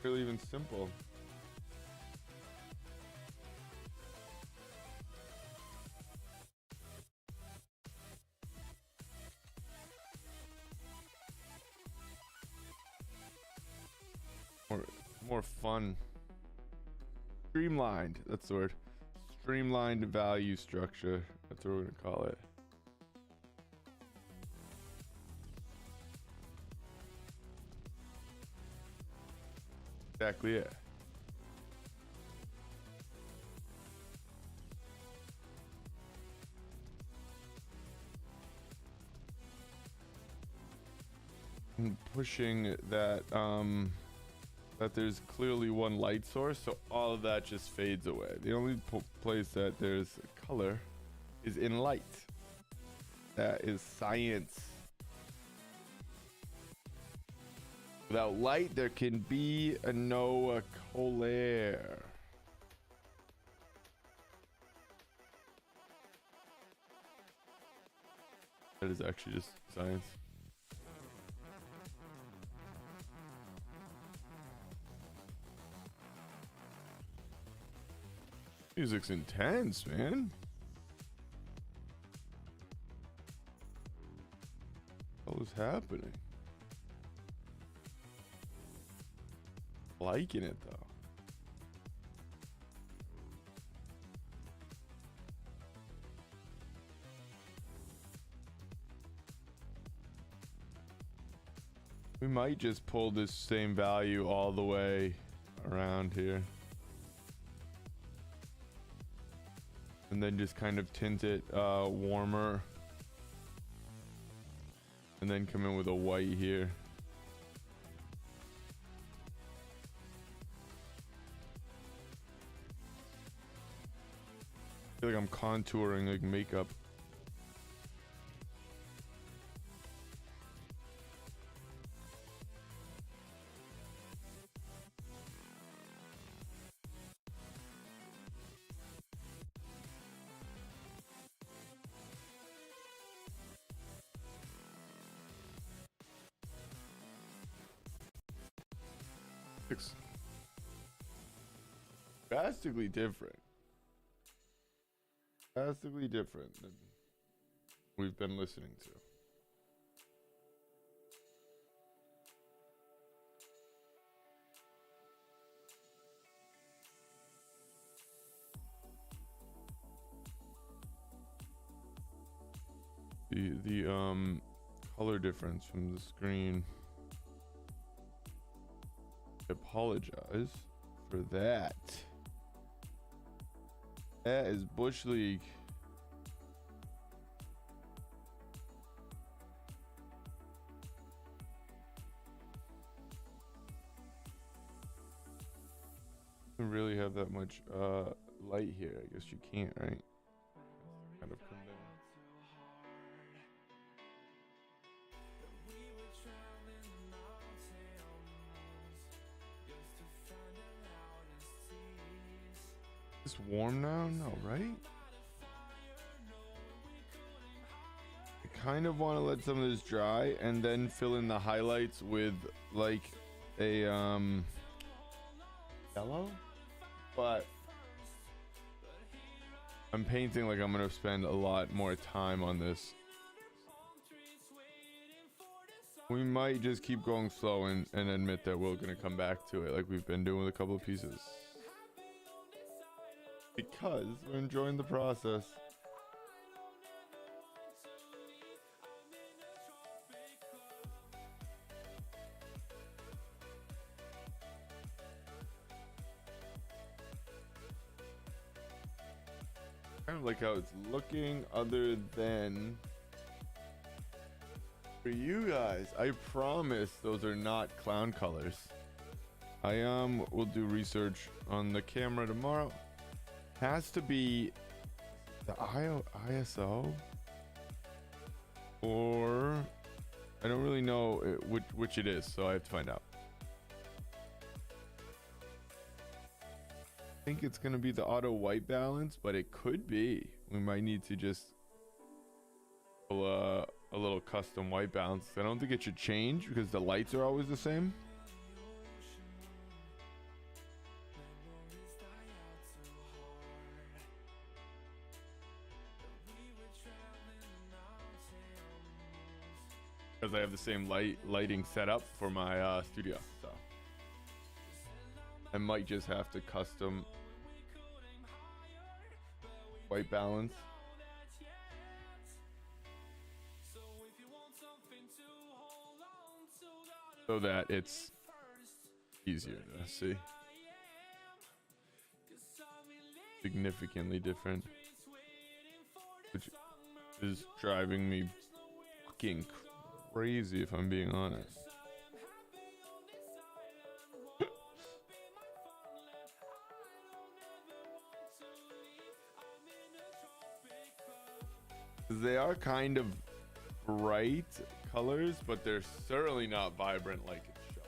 really even simple. More fun. Streamlined, that's the word. Streamlined value structure. That's what we're gonna call it. Exactly it. I'm pushing that that there's clearly one light source, so all of that just fades away. The only place that there's color is in light. That is science. Without light, there can be no color. That is actually just science. Music's intense, man. What was happening? Liking it though. We might just pull this same value all the way around here. And then just kind of tint it warmer. And then come in with a white here. I feel like I'm contouring like makeup. Drastically different. Drastically different than we've been listening to. The color difference from the screen. I apologize for that. That is Bush League. You don't really have that much light here. I guess you can't, right? Kind of come down. Is this warm now? No, right? I kind of want to let some of this dry and then fill in the highlights with like a yellow, but I'm painting like I'm gonna spend a lot more time on this. We might just keep going slow and admit that we're gonna come back to it like we've been doing with a couple of pieces. Because we're enjoying the process. Kind of like how it's looking, other than for you guys. I promise those are not clown colors. I will do research on the camera tomorrow. Has to be the ISO, or I don't really know which it is, so I have to find out. I think it's gonna be the auto white balance, but it could be. We might need to just pull a little custom white balance. I don't think it should change because the lights are always the same. Because I have the same lighting set up for my studio, so I might just have to custom white balance. So that it's easier to see. Significantly different. Which is driving me fucking crazy if I'm being honest. They are kind of bright colors, but they're certainly not vibrant like it shows.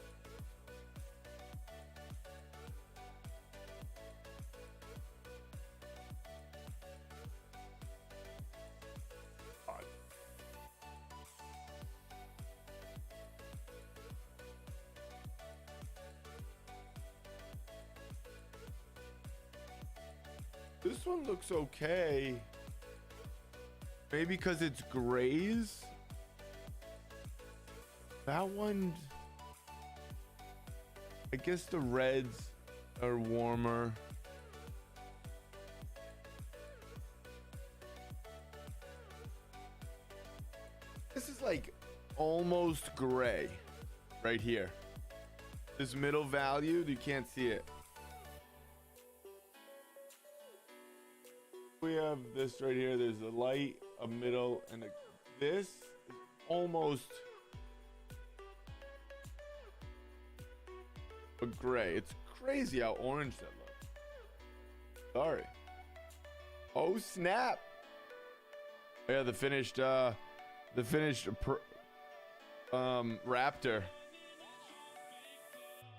This one looks okay. Maybe because it's grays. That one, I guess the reds are warmer. This is like almost gray right here. This middle value, you can't see it. We have this right here. There's a light, a middle, and this is almost a gray. It's crazy how orange that looks. Sorry. Oh snap! Yeah, the finished Raptor.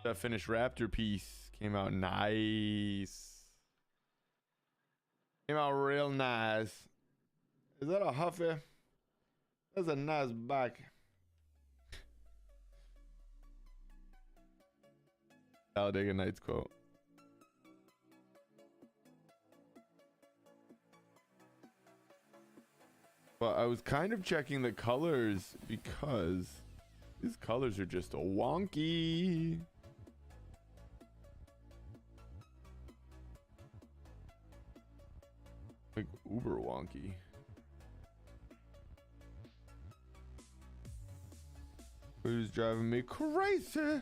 That finished Raptor piece came out nice. Came out real nice. Is that a Huffy? That's a nice back. Talladega Nights quote. Well, I was kind of checking the colors because these colors are just wonky. Like uber wonky. Who's driving me crazy?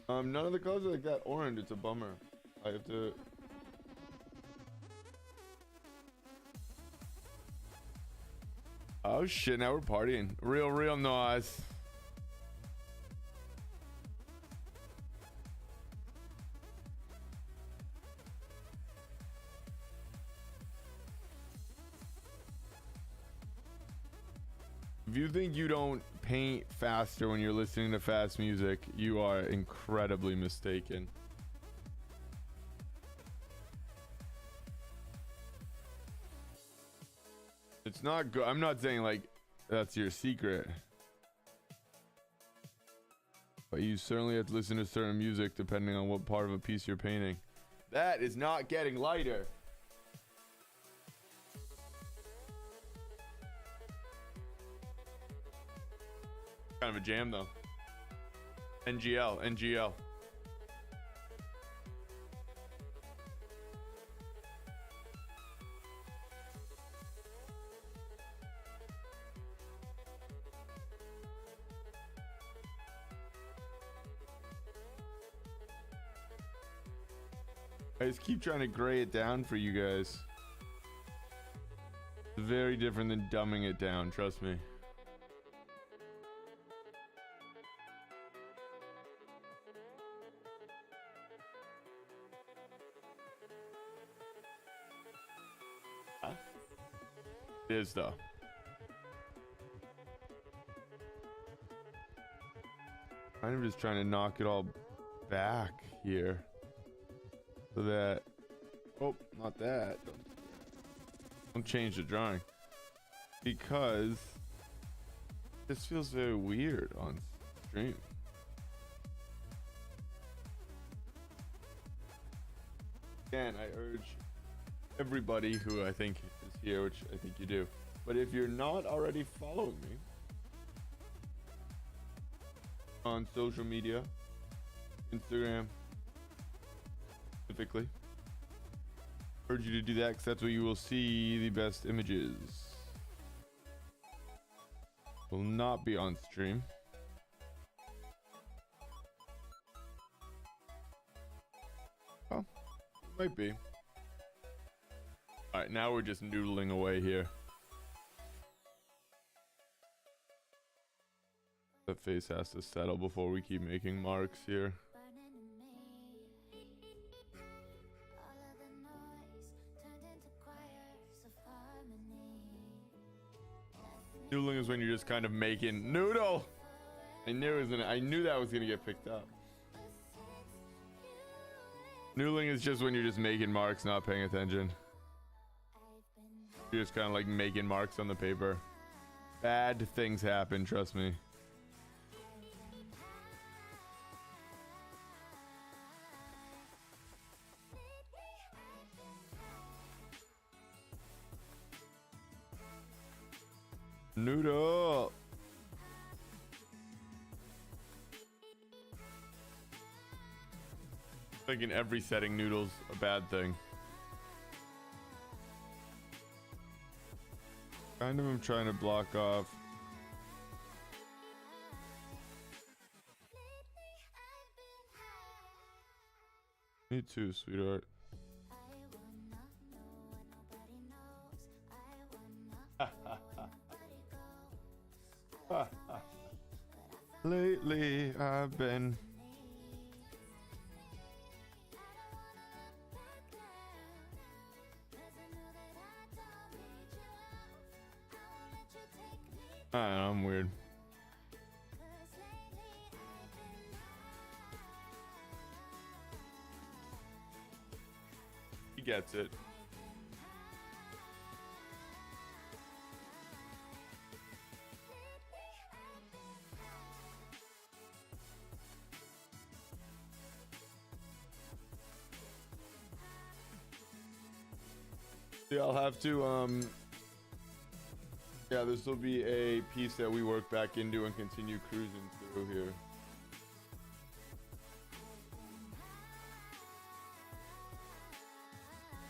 None of the colors are like that orange. It's a bummer. I have to. Oh shit! Now we're partying. Real nice. If you think you don't paint faster when you're listening to fast music, you are incredibly mistaken. It's not good. I'm not saying like that's your secret, but you certainly have to listen to certain music depending on what part of a piece you're painting. That is not getting lighter. Kind of a jam though. NGL. I just keep trying to gray it down for you guys. It's very different than dumbing it down, trust me. It is though. I'm just trying to knock it all back here so that, oh, not that. Don't change the drawing because this feels very weird on stream. Again, I urge everybody who I think is here, which I think you do, but if you're not already following me on social media, Instagram specifically, I urge you to do that because that's where you will see the best images. Will not be on stream. Well, it might be. All right, now we're just noodling away here. The face has to settle before we keep making marks here. Noodling is when you're just kind of making noodle. I knew that was gonna get picked up. Noodling is just when you're just making marks, not paying attention. You're just kind of like making marks on the paper. Bad things happen, trust me. Noodle. Like in every setting, noodle's a bad thing. Kind of am trying to block off. Me too, sweetheart. Lately, I've been. I don't know, I'm weird. He gets it. Yeah, I'll have to yeah, this will be a piece that we work back into and continue cruising through here.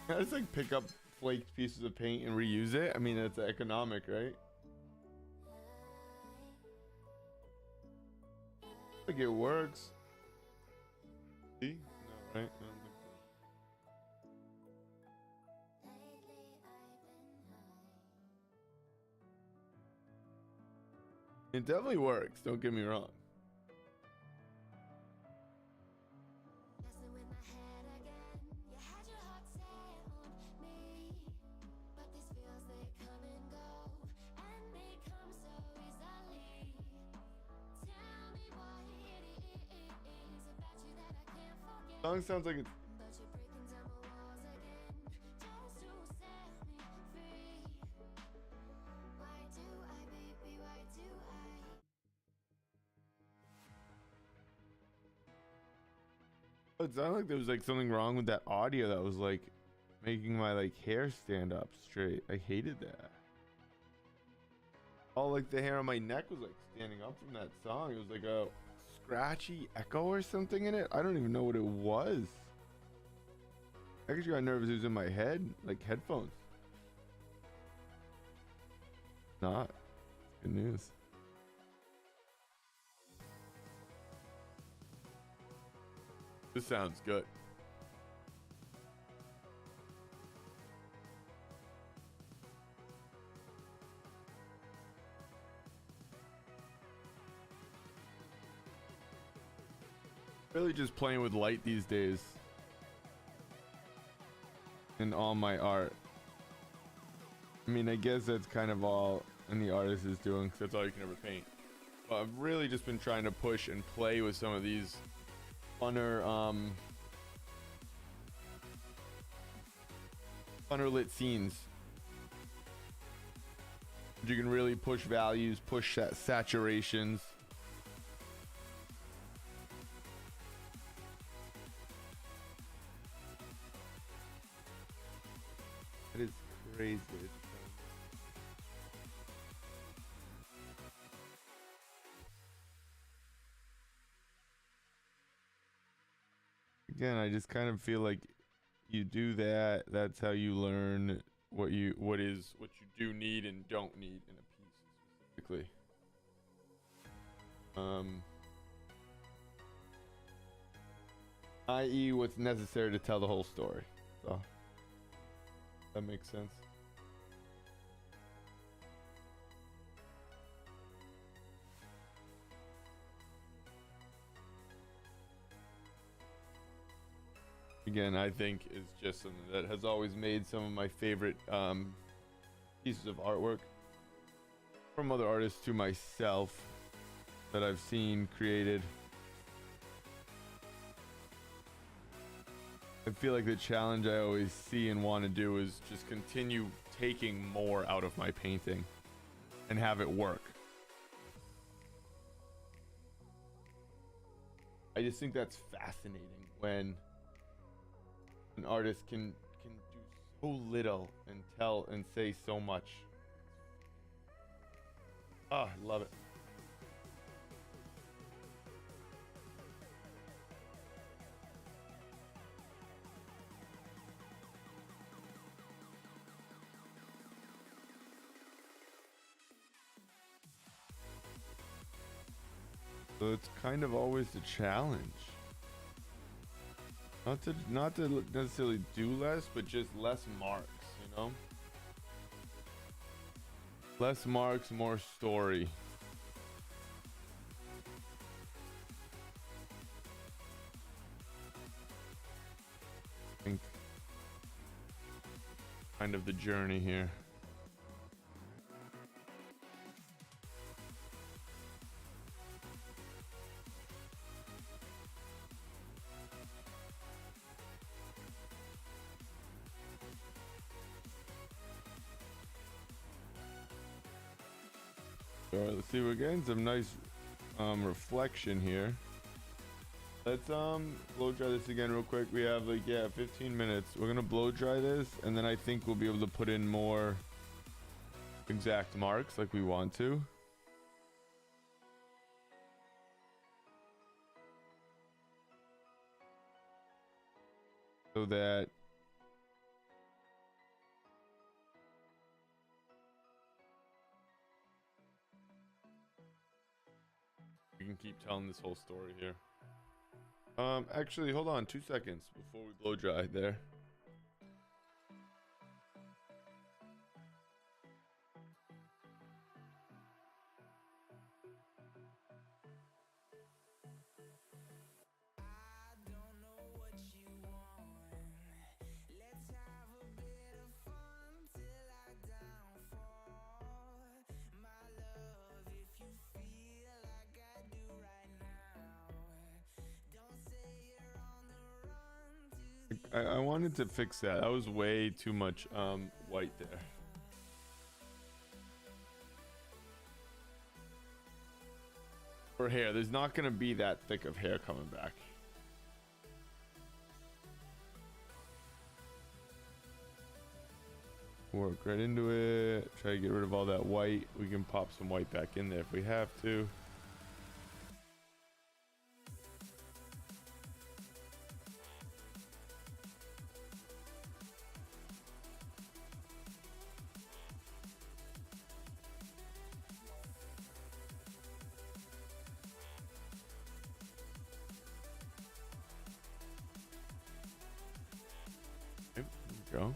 I just like pick up flaked pieces of paint and reuse it. I mean, it's economic, right? Like it works. See? No, right? No. It definitely works, don't get me wrong. Song sounds like it's it sounded like there was like something wrong with that audio that was like making my like hair stand up straight. I hated that. All like the hair on my neck was like standing up from that song. It was like a scratchy echo or something in it. I don't even know what it was. I actually got nervous it was in my head, like headphones. Not. Good news. This sounds good. Really just playing with light these days. In all my art. I mean, I guess that's kind of all any artist is doing, because that's all you can ever paint. But I've really just been trying to push and play with some of these funner lit scenes. You can really push values, push saturations. It is crazy. Again, I just kind of feel like you do that. That's how you learn what you do need and don't need in a piece specifically. I.e., what's necessary to tell the whole story. So that makes sense. Again, I think is just something that has always made some of my favorite pieces of artwork from other artists to myself that I've seen created. I feel like the challenge I always see and want to do is just continue taking more out of my painting and have it work. I just think that's fascinating when an artist can do so little and tell and say so much. Oh, love it. So it's kind of always the challenge. Not to necessarily do less, but just less marks, you know? Less marks, more story. I think kind of the journey here. All right, let's see. We're getting some nice reflection here. Let's blow dry this again real quick. We have like 15 minutes. We're gonna blow dry this, and then I think we'll be able to put in more exact marks like we want to. So that we can keep telling this whole story here. Actually, hold on 2 seconds before we blow dry there. I wanted to fix that. That was way too much white there. For hair, there's not gonna be that thick of hair coming back. Work right into it. Try to get rid of all that white. We can pop some white back in there if we have to. There we go.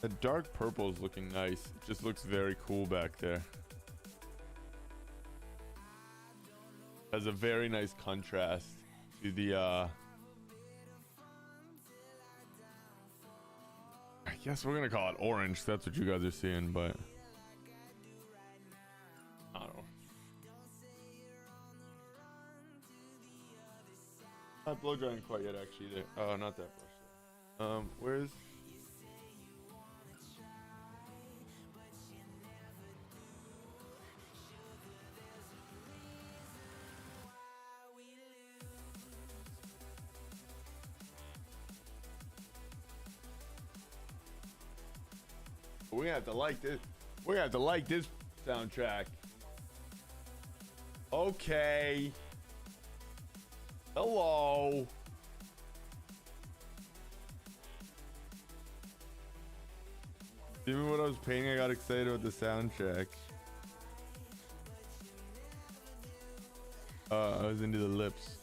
The dark purple is looking nice. It just looks very cool back there. Has a very nice contrast to the I guess we're gonna call it orange. That's what you guys are seeing, but I don't know. Not blow drying quite yet, actually. There. Oh, not that brush. Where's? We have to like this. We have to like this soundtrack. Okay. Hello. See me what I was painting? I got excited with the soundtrack. I was into the lips.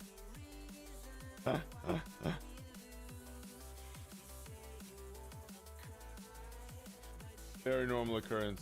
Very normal occurrence.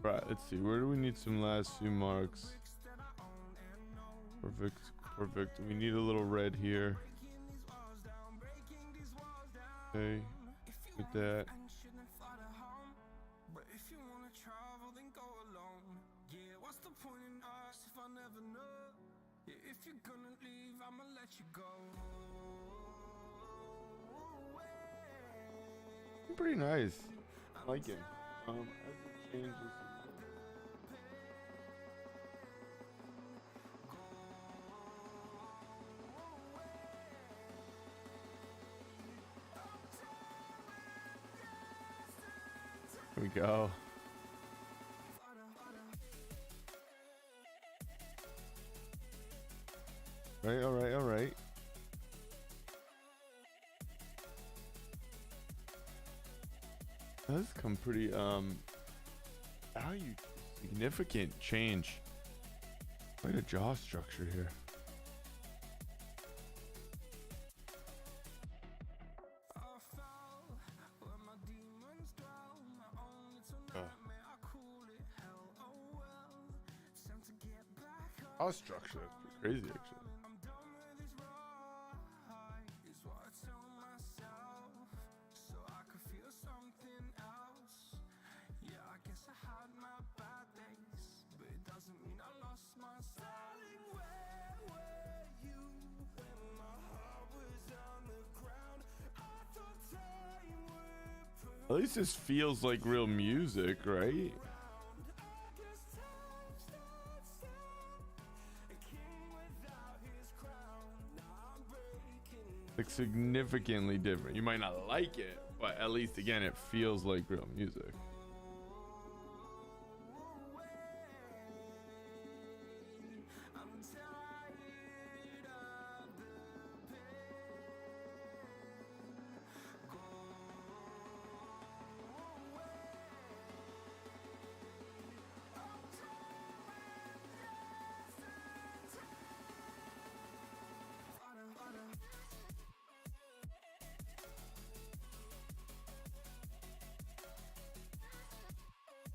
Right, let's see. Where do we need some last few marks? Perfect, perfect. We need a little red here. Okay, with that. Pretty nice. I like it. As it changes. Here we go. Right, all right, all right. That's come pretty value significant change. Quite a jaw structure here. Jaw structure, that's pretty crazy actually. At least this feels like real music, right? Like significantly different. You might not like it, but at least again it feels like real music.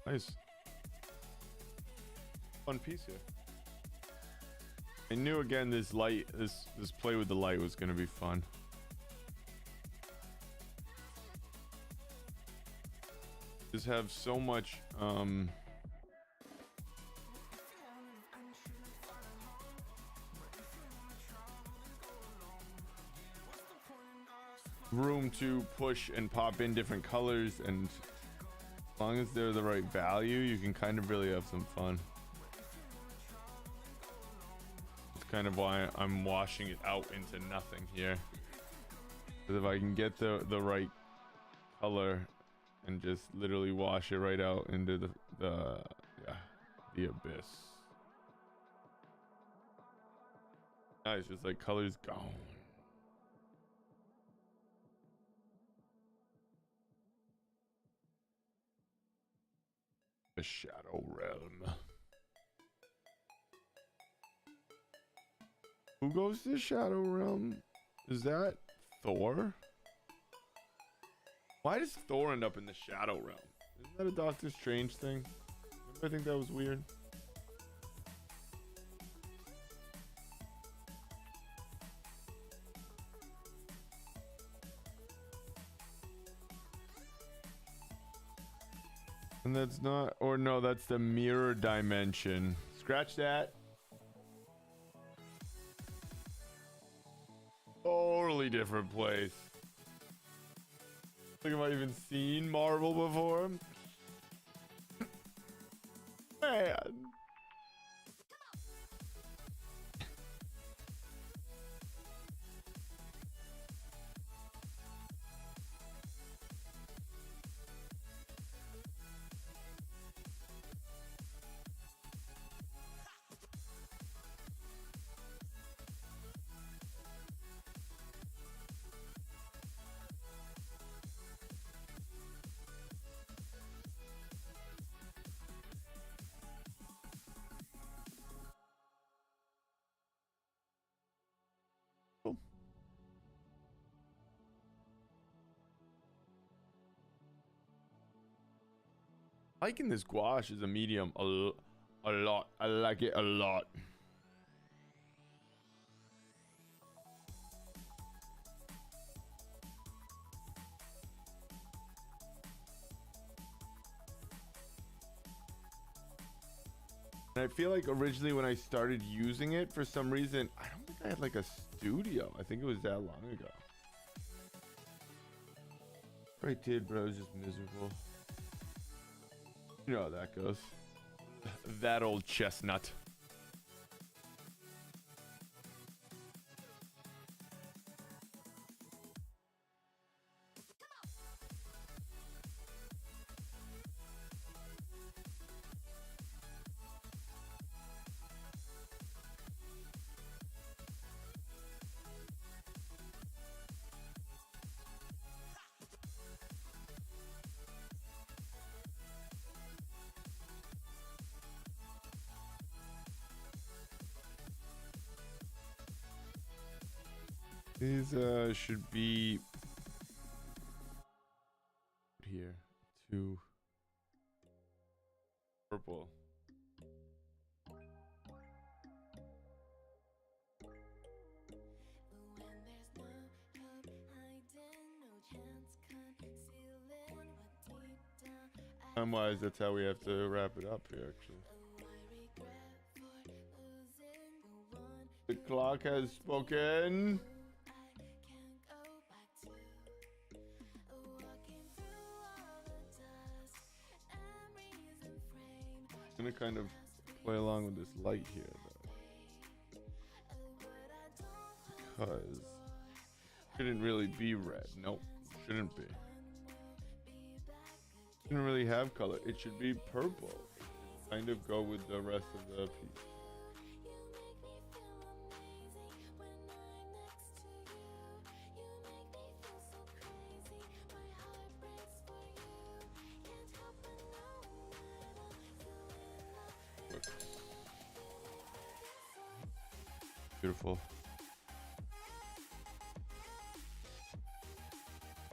Nice. Fun piece here. I knew again this light, this play with the light was gonna be fun. Just have so much room to push and pop in different colors, and as long as they're the right value, you can kind of really have some fun. It's kind of why I'm washing it out into nothing here. Because if I can get the right color and just literally wash it right out into the abyss. Nice, just like colors gone. The Shadow Realm. Who goes to the Shadow Realm? Is that Thor? Why does Thor end up in the Shadow Realm? Isn't that a Doctor Strange thing? I think that was weird. And that's not, or no, that's the mirror dimension. Scratch that. Totally different place. Like, have I even seen Marvel before? Man. Liking this gouache is a medium a lot. I like it a lot. And I feel like originally when I started using it, for some reason, I don't think I had like a studio. I think it was that long ago. Right, did, but I was just miserable. You know how that goes. That old chestnut. These should be here to purple. Time-wise, that's how we have to wrap it up here, actually. The clock has spoken. I'm gonna kind of play along with this light here, though, because it shouldn't really be red. Nope, shouldn't be. Shouldn't really have color. It should be purple. Kind of go with the rest of the piece. Beautiful.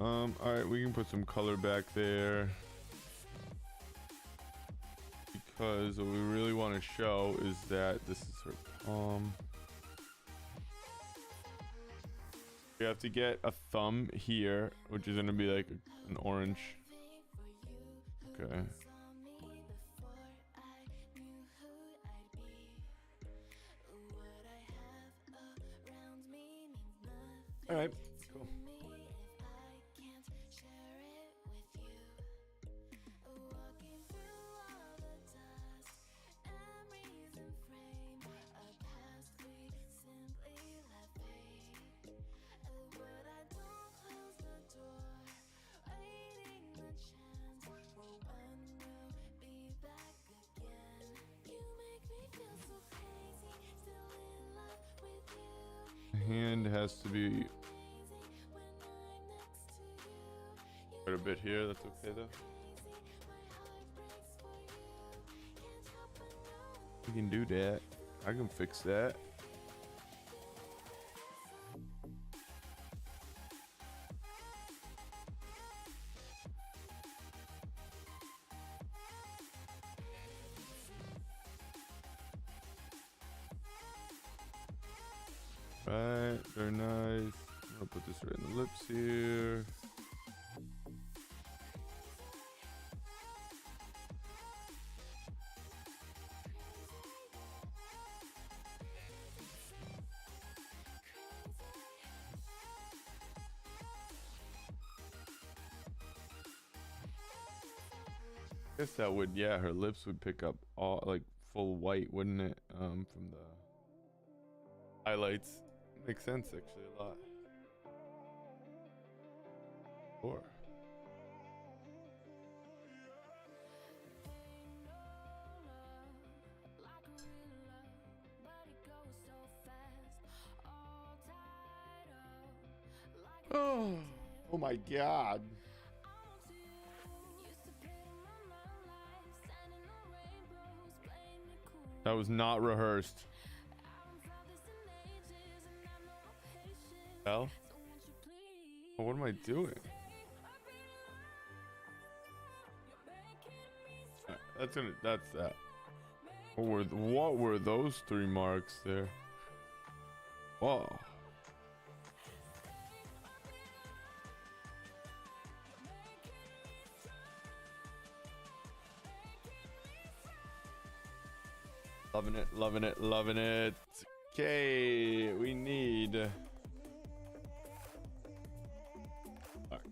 All right, we can put some color back there, because what we really want to show is that this is her palm. We have to get a thumb here, which is going to be like an orange. Okay. All right, cool. Hand has to be quite a bit here. That's okay though. We can do that. I can fix that. Right, very nice. I'm gonna put this right in the lips here. Guess that would, yeah, her lips would pick up all like full white, wouldn't it? From the highlights. Makes sense actually a lot. Sure. Oh my God. That was not rehearsed. Hell? Oh, what am I doing? That's that. What were those 3 marks there? Whoa. Loving it, loving it, loving it. Okay, we need. Fuck.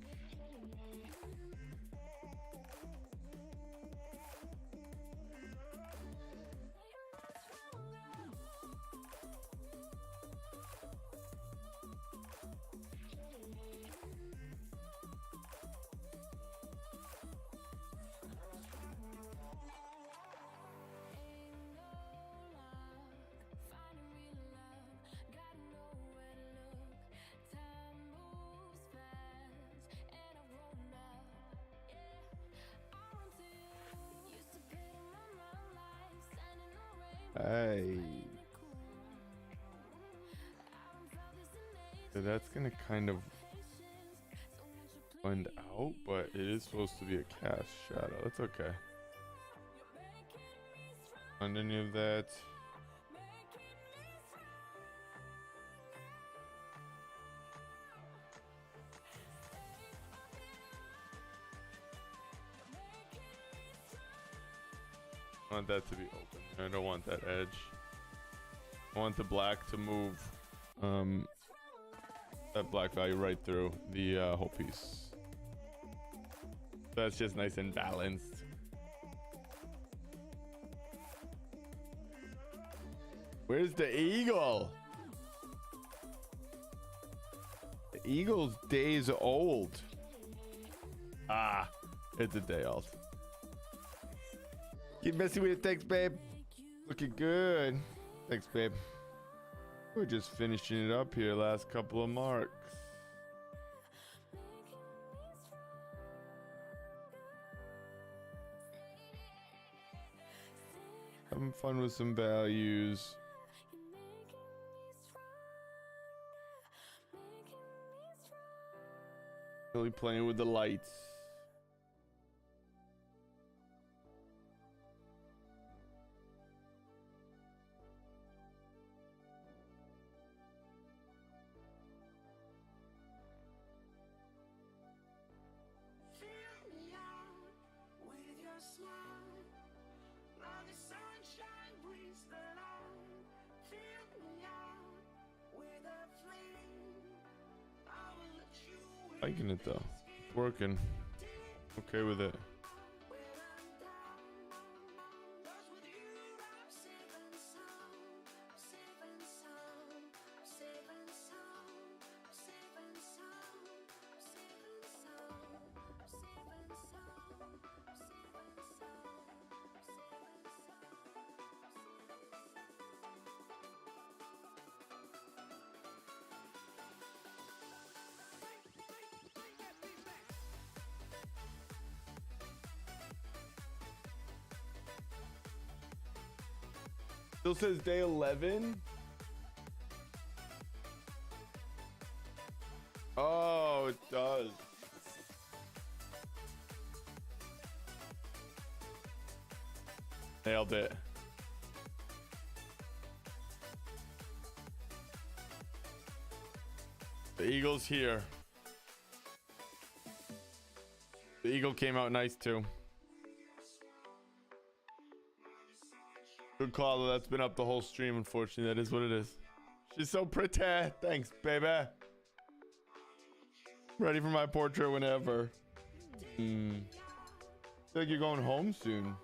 Hey. So that's gonna kind of blend out, but it is supposed to be a cast shadow. That's okay. On any of that. I want that to be open. I don't want that edge. I want the black to move that black value right through the whole piece. That's just nice and balanced. Where's the eagle? The eagle's days old. Ah, it's a day old. Keep messing with it. Thanks, babe. Looking good. Thanks, babe. We're just finishing it up here. Last couple of marks. Having fun with some values. Really playing with the lights. Liking it though. It's working. Okay with it. Still says day 11. Oh, it does. Nailed it. The eagle's here. The eagle came out nice too. Good call though. That's been up the whole stream, unfortunately. That is what it is. She's so pretty. Thanks, baby. Ready for my portrait whenever. Feel like you're going home soon.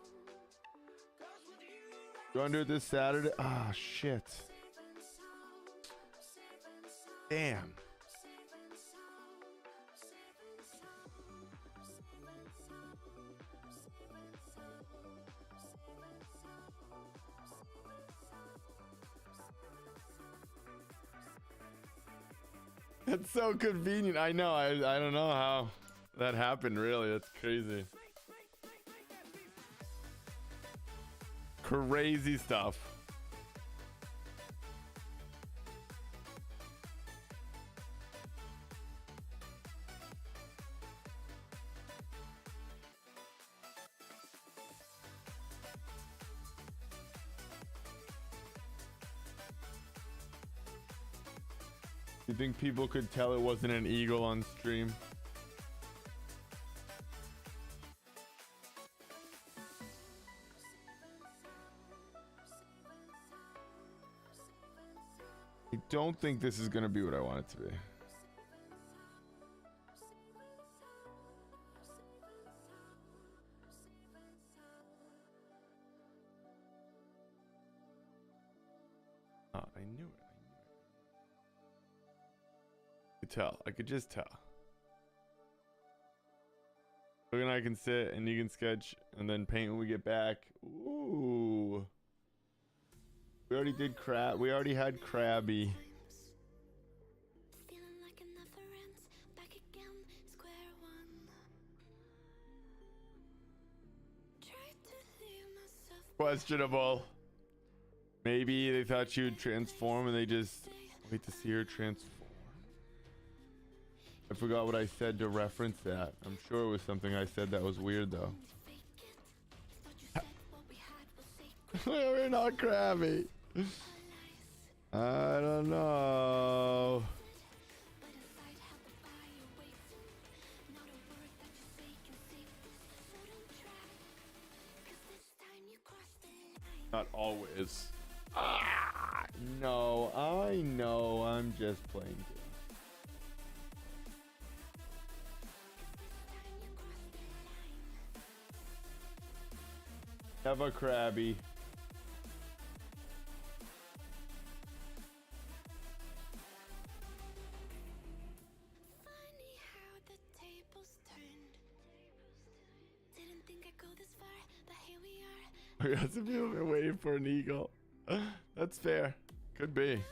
You want to do it this Saturday? Ah, shit. Damn. That's so convenient. I know. I don't know how that happened, really. That's crazy. Crazy stuff. You think people could tell it wasn't an eagle on stream? I don't think this is gonna be what I want it to be. Oh, I knew it. I could tell. I could just tell. Look, and I can sit and you can sketch and then paint when we get back. Ooh. We already did crab. We already had Krabby. Questionable. Maybe they thought she would transform and they just wait to see her transform. I forgot what I said to reference that. I'm sure it was something I said that was weird though. We're not Krabby. I don't know. Not always. Ah, no, I know. I'm just playing games. Have a Krabby. We got some people have been waiting for an eagle. That's fair. Could be.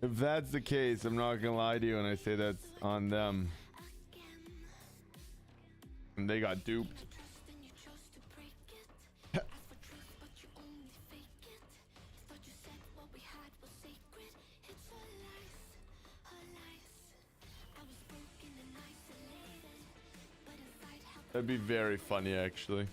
If that's the case, I'm not gonna lie to you when I say that's on them. And they got duped. That'd be very funny, actually.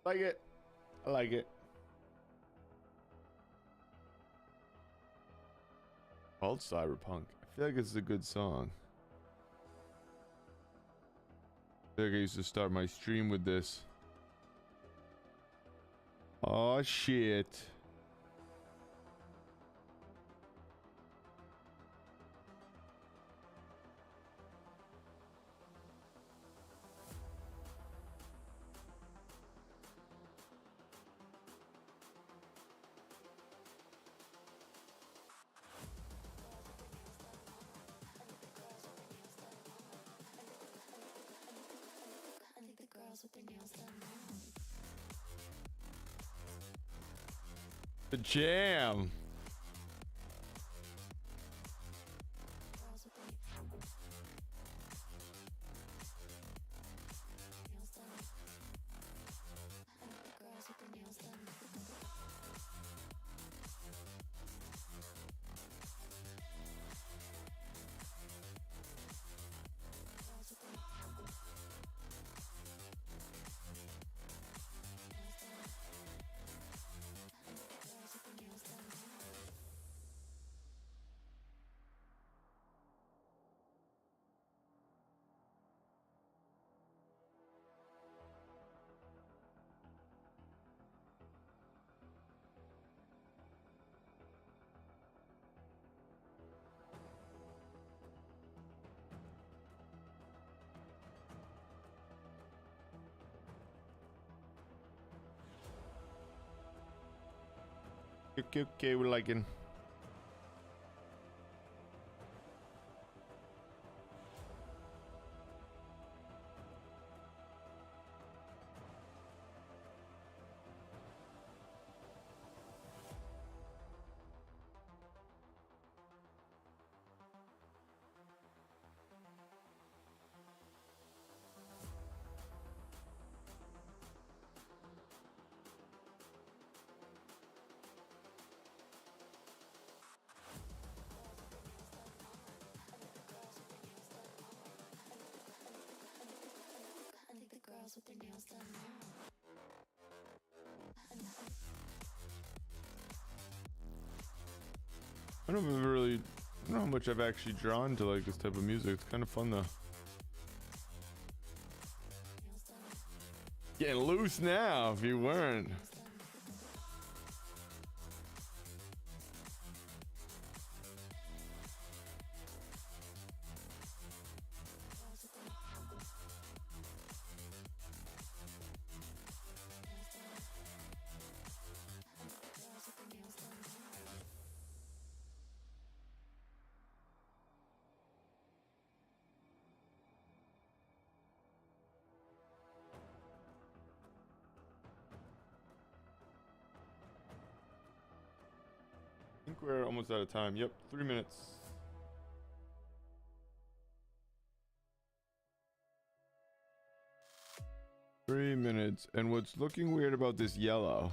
Like it. I like it. Called Cyberpunk. I feel like it's a good song. I feel like I used to start my stream with this. Oh shit. The jam. Okay, we're liking. I don't know how much I've actually drawn to like this type of music. It's kind of fun though. Getting loose now if you weren't. I think we're almost out of time. Yep, 3 minutes. And what's looking weird about this yellow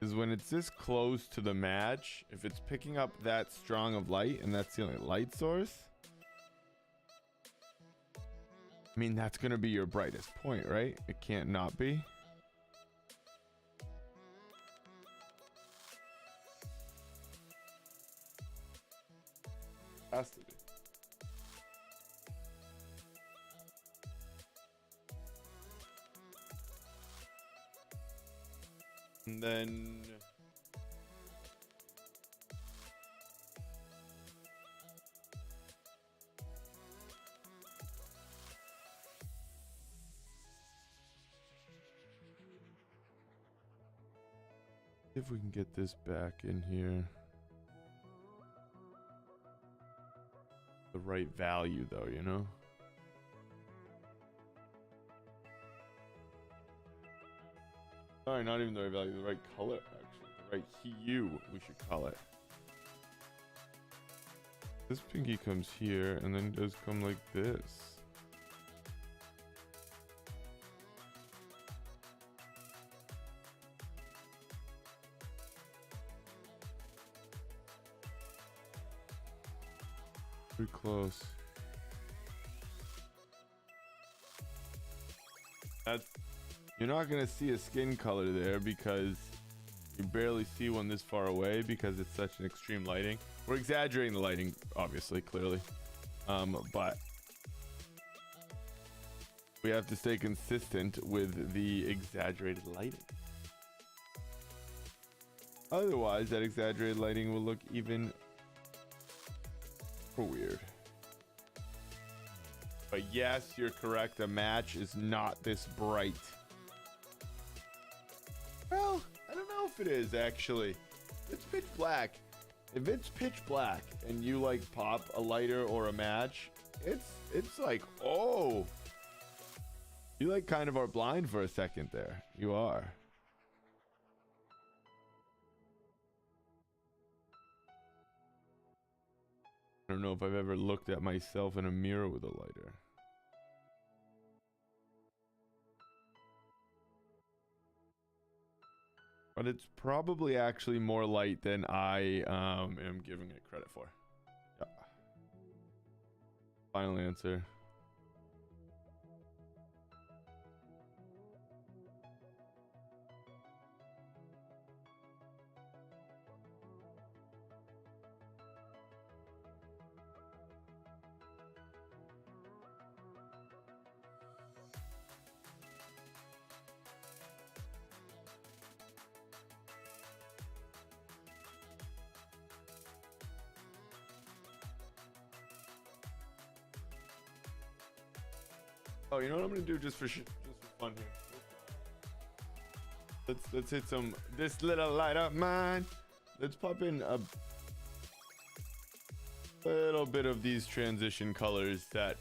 is when it's this close to the match, if it's picking up that strong of light and that's the only light source, I mean, that's going to be your brightest point, right? It can't not be. Has to be. And then if we can get this back in here. The right value though, you know? Sorry, not even the right value, the right color actually. The right hue, we should call it. This pinky comes here and then does come like this. Pretty close. That's, you're not gonna see a skin color there because you barely see one this far away because it's such an extreme lighting. We're exaggerating the lighting, obviously, clearly, but we have to stay consistent with the exaggerated lighting. Otherwise, that exaggerated lighting will look even weird. But yes, you're correct. The match is not this bright. Well, I don't know if it is actually. It's pitch black. If it's pitch black and you like pop a lighter or a match, it's like, oh, you like kind of are blind for a second there. You are. I don't know if I've ever looked at myself in a mirror with a lighter. But it's probably actually more light than I am giving it credit for. Yeah. Final answer. Oh, you know what I'm gonna do just for fun here. Let's hit some this little light of mine. Let's pop in a little bit of these transition colors that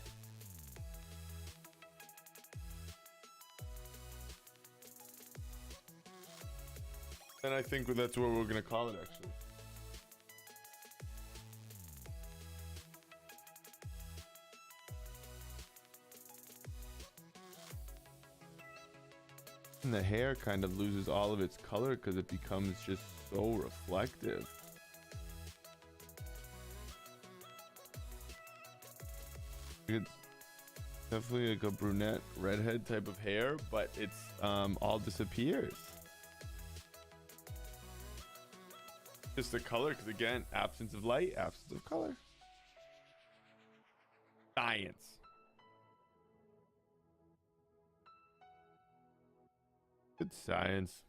and I think that's what we're gonna call it actually. And the hair kind of loses all of its color because it becomes just so reflective. Definitely like a brunette redhead type of hair, but it's all disappears. Just the color, because again, absence of light, absence of color. Science. Good science.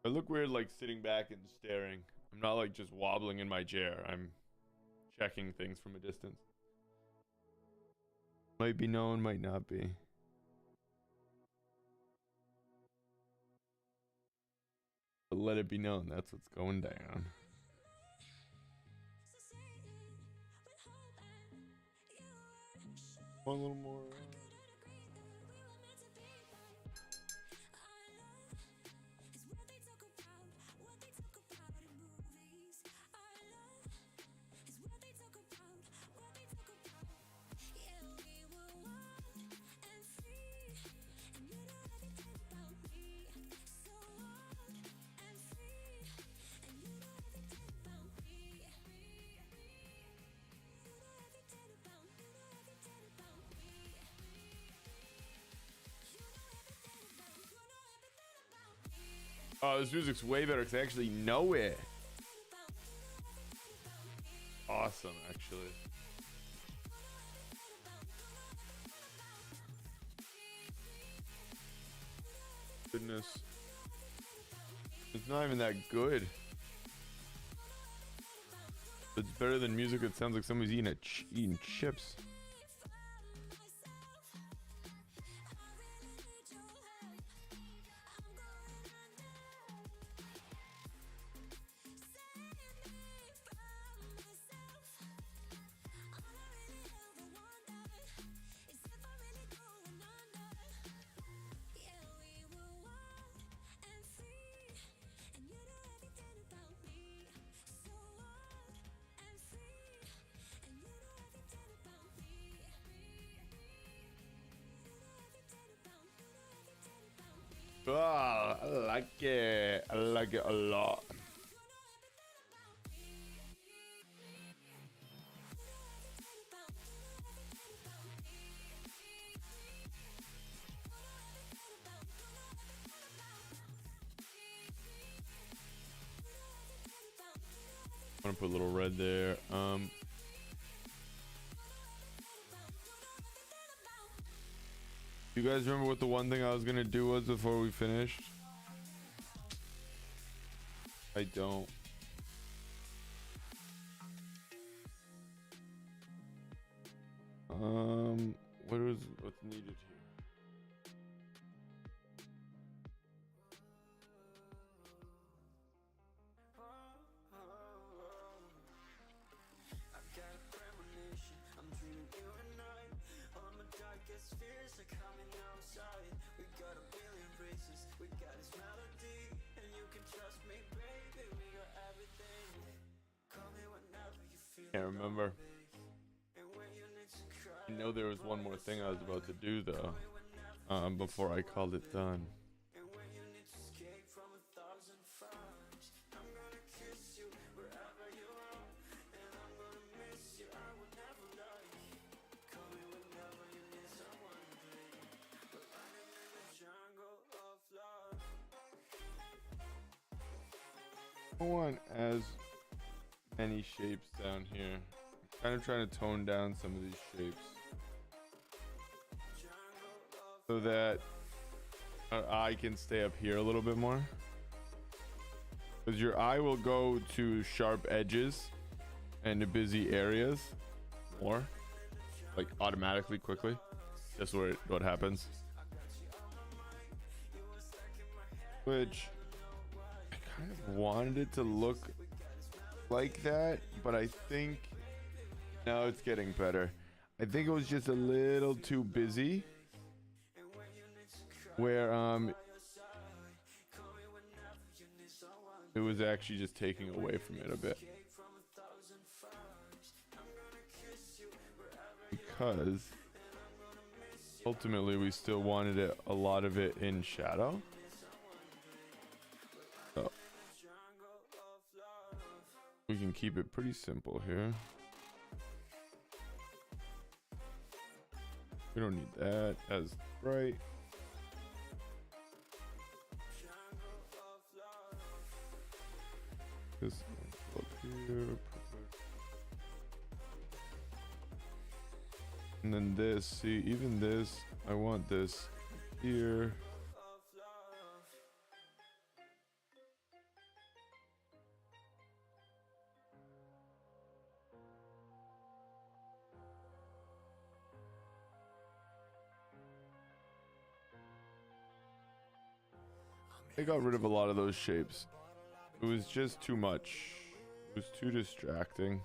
I look weird like sitting back and staring. I'm not like just wobbling in my chair. I'm checking things from a distance. Might be known, might not be. But let it be known that's what's going down. One little more. Oh, this music's way better because I actually know it. Awesome, actually. Goodness. It's not even that good. It's better than music that sounds like somebody's eating chips. Oh, I like it. I like it a lot. I'm gonna put a little red there. You guys remember what the one thing I was gonna do was before we finished? I don't. What's needed here? Can't remember. I know there was one more thing I was about to do though, before I called it done. I don't want as many shapes down here. I'm kind of trying to tone down some of these shapes so that our eye can stay up here a little bit more, because your eye will go to sharp edges and to busy areas more, like automatically, quickly. That's what happens, which I kind of wanted it to look like that, but I think now it's getting better. I think it was just a little too busy, where it was actually just taking away from it a bit, because ultimately we still wanted it, a lot of it in shadow. can keep it pretty simple here. We don't need that as bright. This one up here. Perfect. And then this, see, even this, I want this here. I got rid of a lot of those shapes. It was just too much. It was too distracting.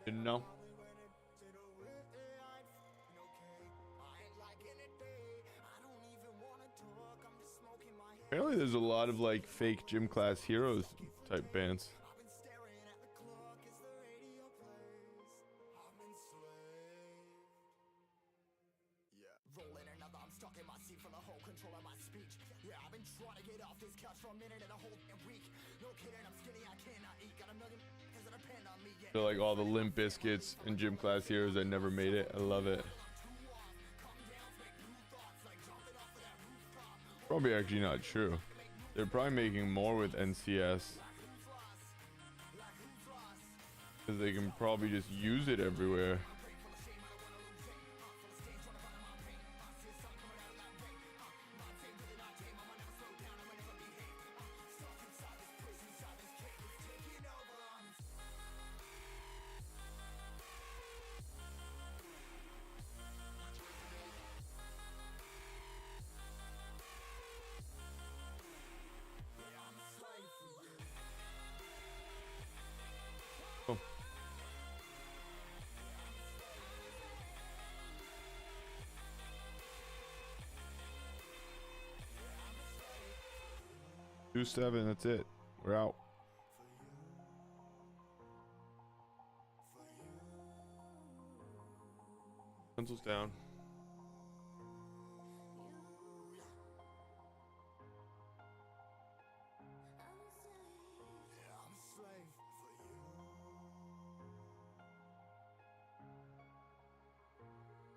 Didn't know. Apparently there's a lot of like fake gym class heroes type bands. They're like all the Limp Biscuits and gym class heroes that never made it. I love it. Probably actually not true. They're probably making more with NCS because they can probably just use it everywhere. Oh. Two 7, that's it. We're out. Pencils down.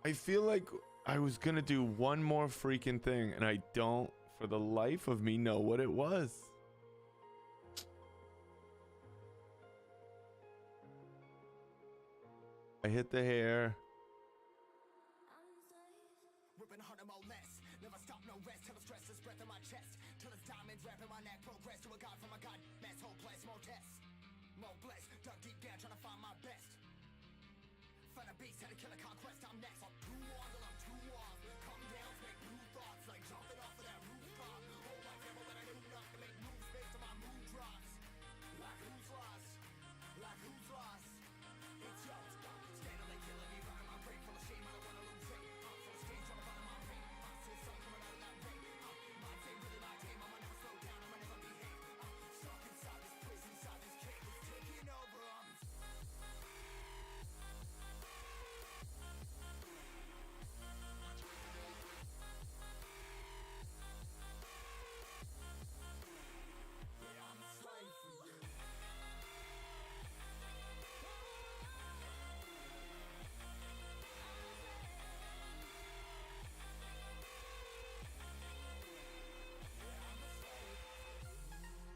I feel like I was gonna do one more freaking thing, and I don't, for the life of me, know what it was. I hit the hair.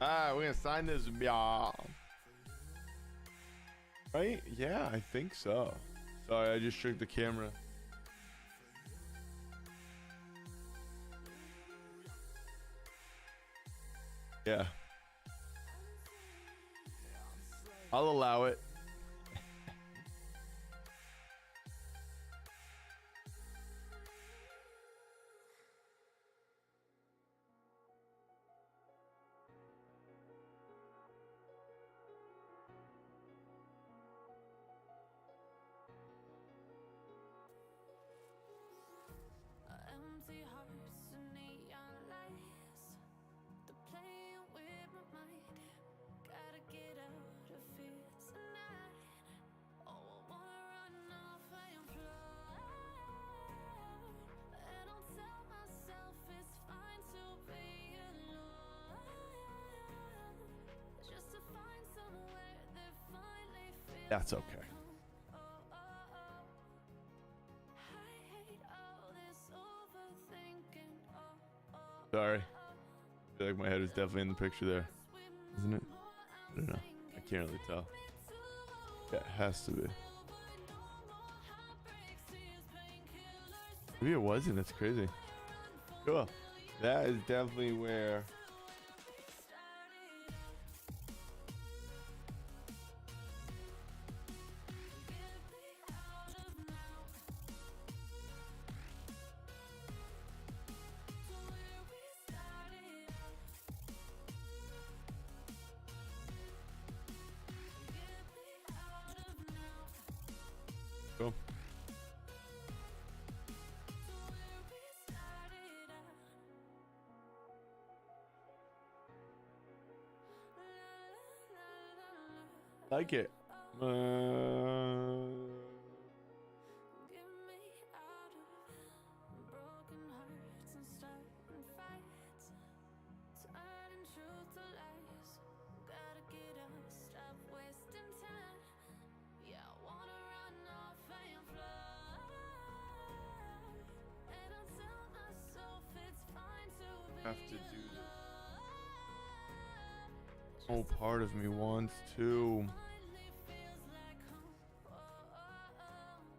Ah, we're gonna sign this, y'all. Right? Yeah, I think so. Sorry, I just shook the camera. Yeah. I'll allow it. Empty hearts and neon lights. They're playing with my mind. Gotta get out of here tonight. That's okay. Sorry. I feel like my head is definitely in the picture there, isn't it? I don't know. I can't really tell. Yeah, it has to be. Maybe it wasn't. That's crazy. Cool. That is definitely where. Cool. Like it. Have to do this. Oh, part of me wants to.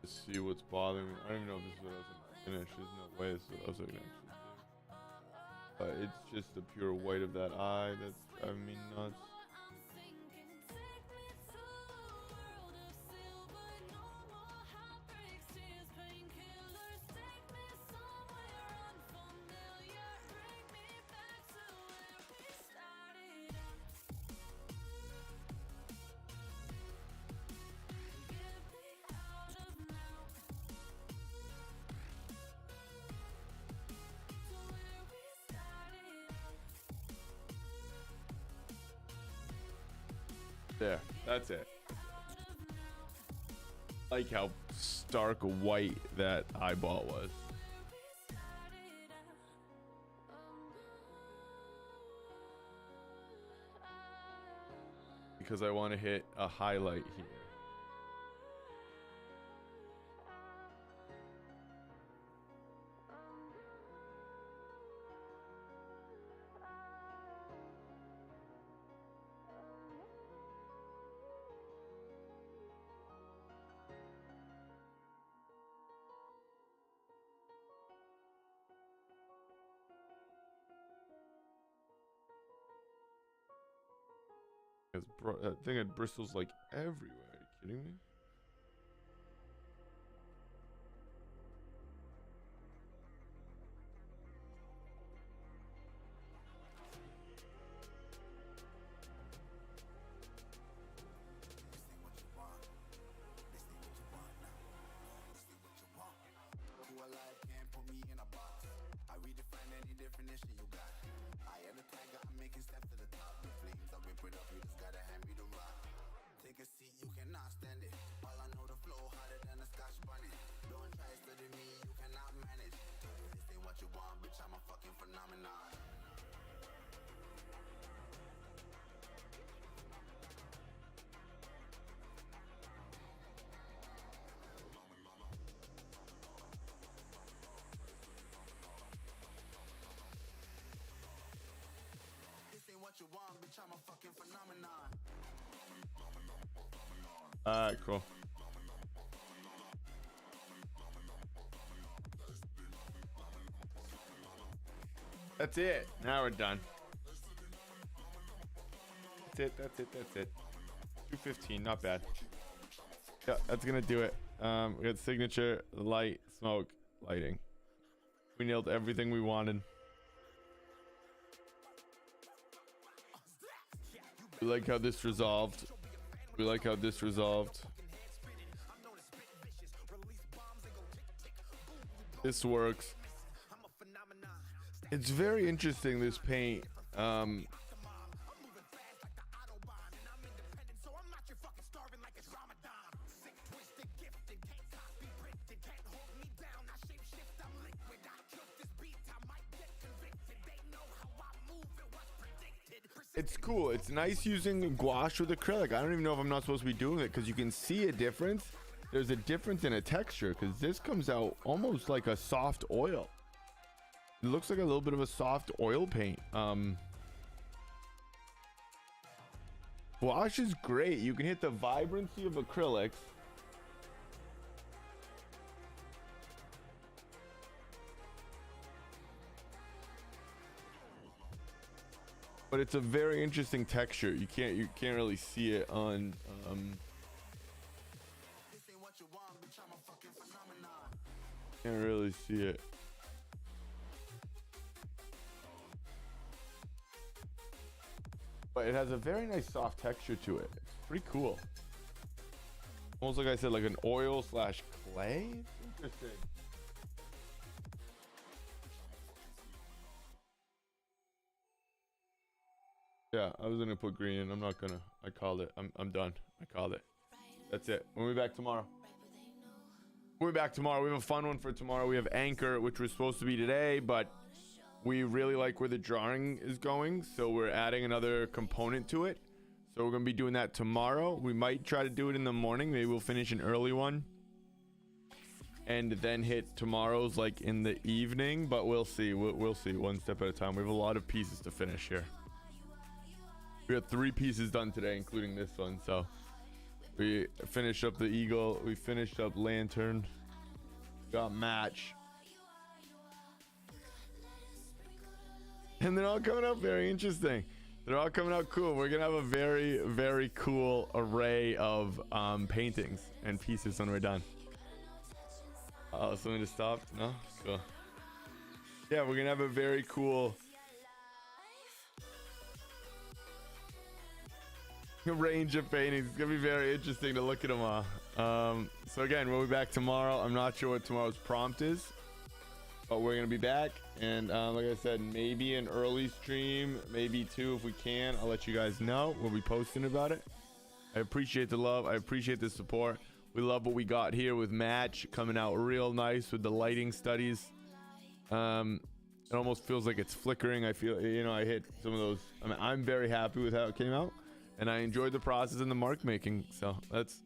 See what's bothering me. I don't even know if this is what I was gonna finish. There's no way this is what I was gonna actually do. It's just the pure white of that eye that's driving me nuts. There, that's it. Like how stark white that eyeball was. Because I want to hit a highlight here. That thing had bristles like everywhere. Are you kidding me? Alright, cool. That's it. Now we're done. That's it. 215, not bad. Yeah, that's gonna do it. We got signature, light, smoke, lighting. We nailed everything we wanted. We like how this resolved. This works. It's very interesting, this paint. It's cool. It's nice using gouache with acrylic. I don't even know if I'm not supposed to be doing it because you can see a difference. There's a difference in a texture because this comes out almost like a soft oil. It looks like a little bit of a soft oil paint. Gouache is great. You can hit the vibrancy of acrylics. But it's a very interesting texture. You can't really see it on can't really see it. But it has a very nice soft texture to it. It's pretty cool. Almost like I said, like an oil slash clay. Interesting. Yeah, I was gonna put green in. I'm not gonna. I called it. I'm done. I called it. That's it. We'll be back tomorrow. We'll be back tomorrow. We have a fun one for tomorrow. We have Anchor, which was supposed to be today, but we really like where the drawing is going, so we're adding another component to it. So we're gonna be doing that tomorrow. We might try to do it in the morning. Maybe we'll finish an early one and then hit tomorrow's like in the evening, but we'll see. We'll see one step at a time. We have a lot of pieces to finish here. We had 3 pieces done today, including this one. So we finished up the eagle. We finished up lantern. Got match. And they're all coming out very interesting. They're all coming out cool. We're gonna have a very, very cool array of paintings and pieces when we're done. Oh, something just stopped? No? Cool. Yeah, we're gonna have a very cool range of paintings. It's gonna be very interesting to look at them all. So again, we'll be back tomorrow. I'm not sure what tomorrow's prompt is, but we're gonna be back. And like I said, maybe an early stream, maybe 2 if we can. I'll let you guys know. We'll be posting about it. I appreciate the love. I appreciate the support. We love what we got here with Match coming out real nice with the lighting studies. It almost feels like it's flickering. I feel, you know, I hit some of those. I mean, I'm very happy with how it came out, and I enjoyed the process and the mark making. So that's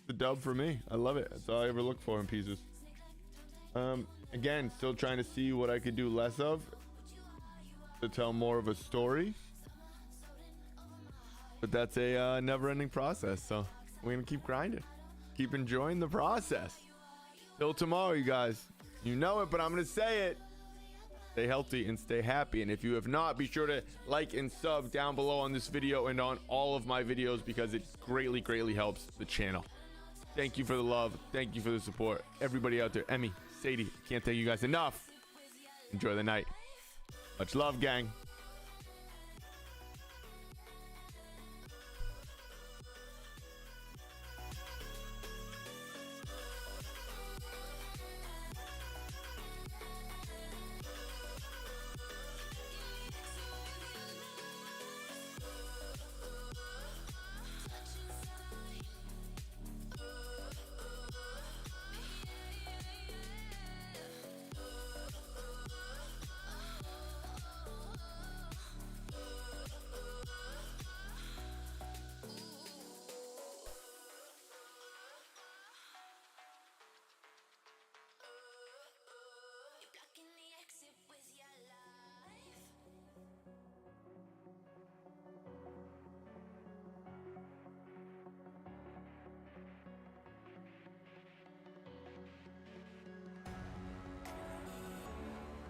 the dub for me. I love it. That's all I ever look for in pieces. Again, still trying to see what I could do less of to tell more of a story, but that's a never-ending process. So we're gonna keep grinding, keep enjoying the process. Till tomorrow, you guys. You know it, but I'm gonna say it. Stay healthy and stay happy. And if you have not, be sure to like and sub down below on this video and on all of my videos, because it greatly, greatly helps the channel. Thank you for the love. Thank you for the support. Everybody out there, Emmy, Sadie, can't thank you guys enough. Enjoy the night. Much love, gang.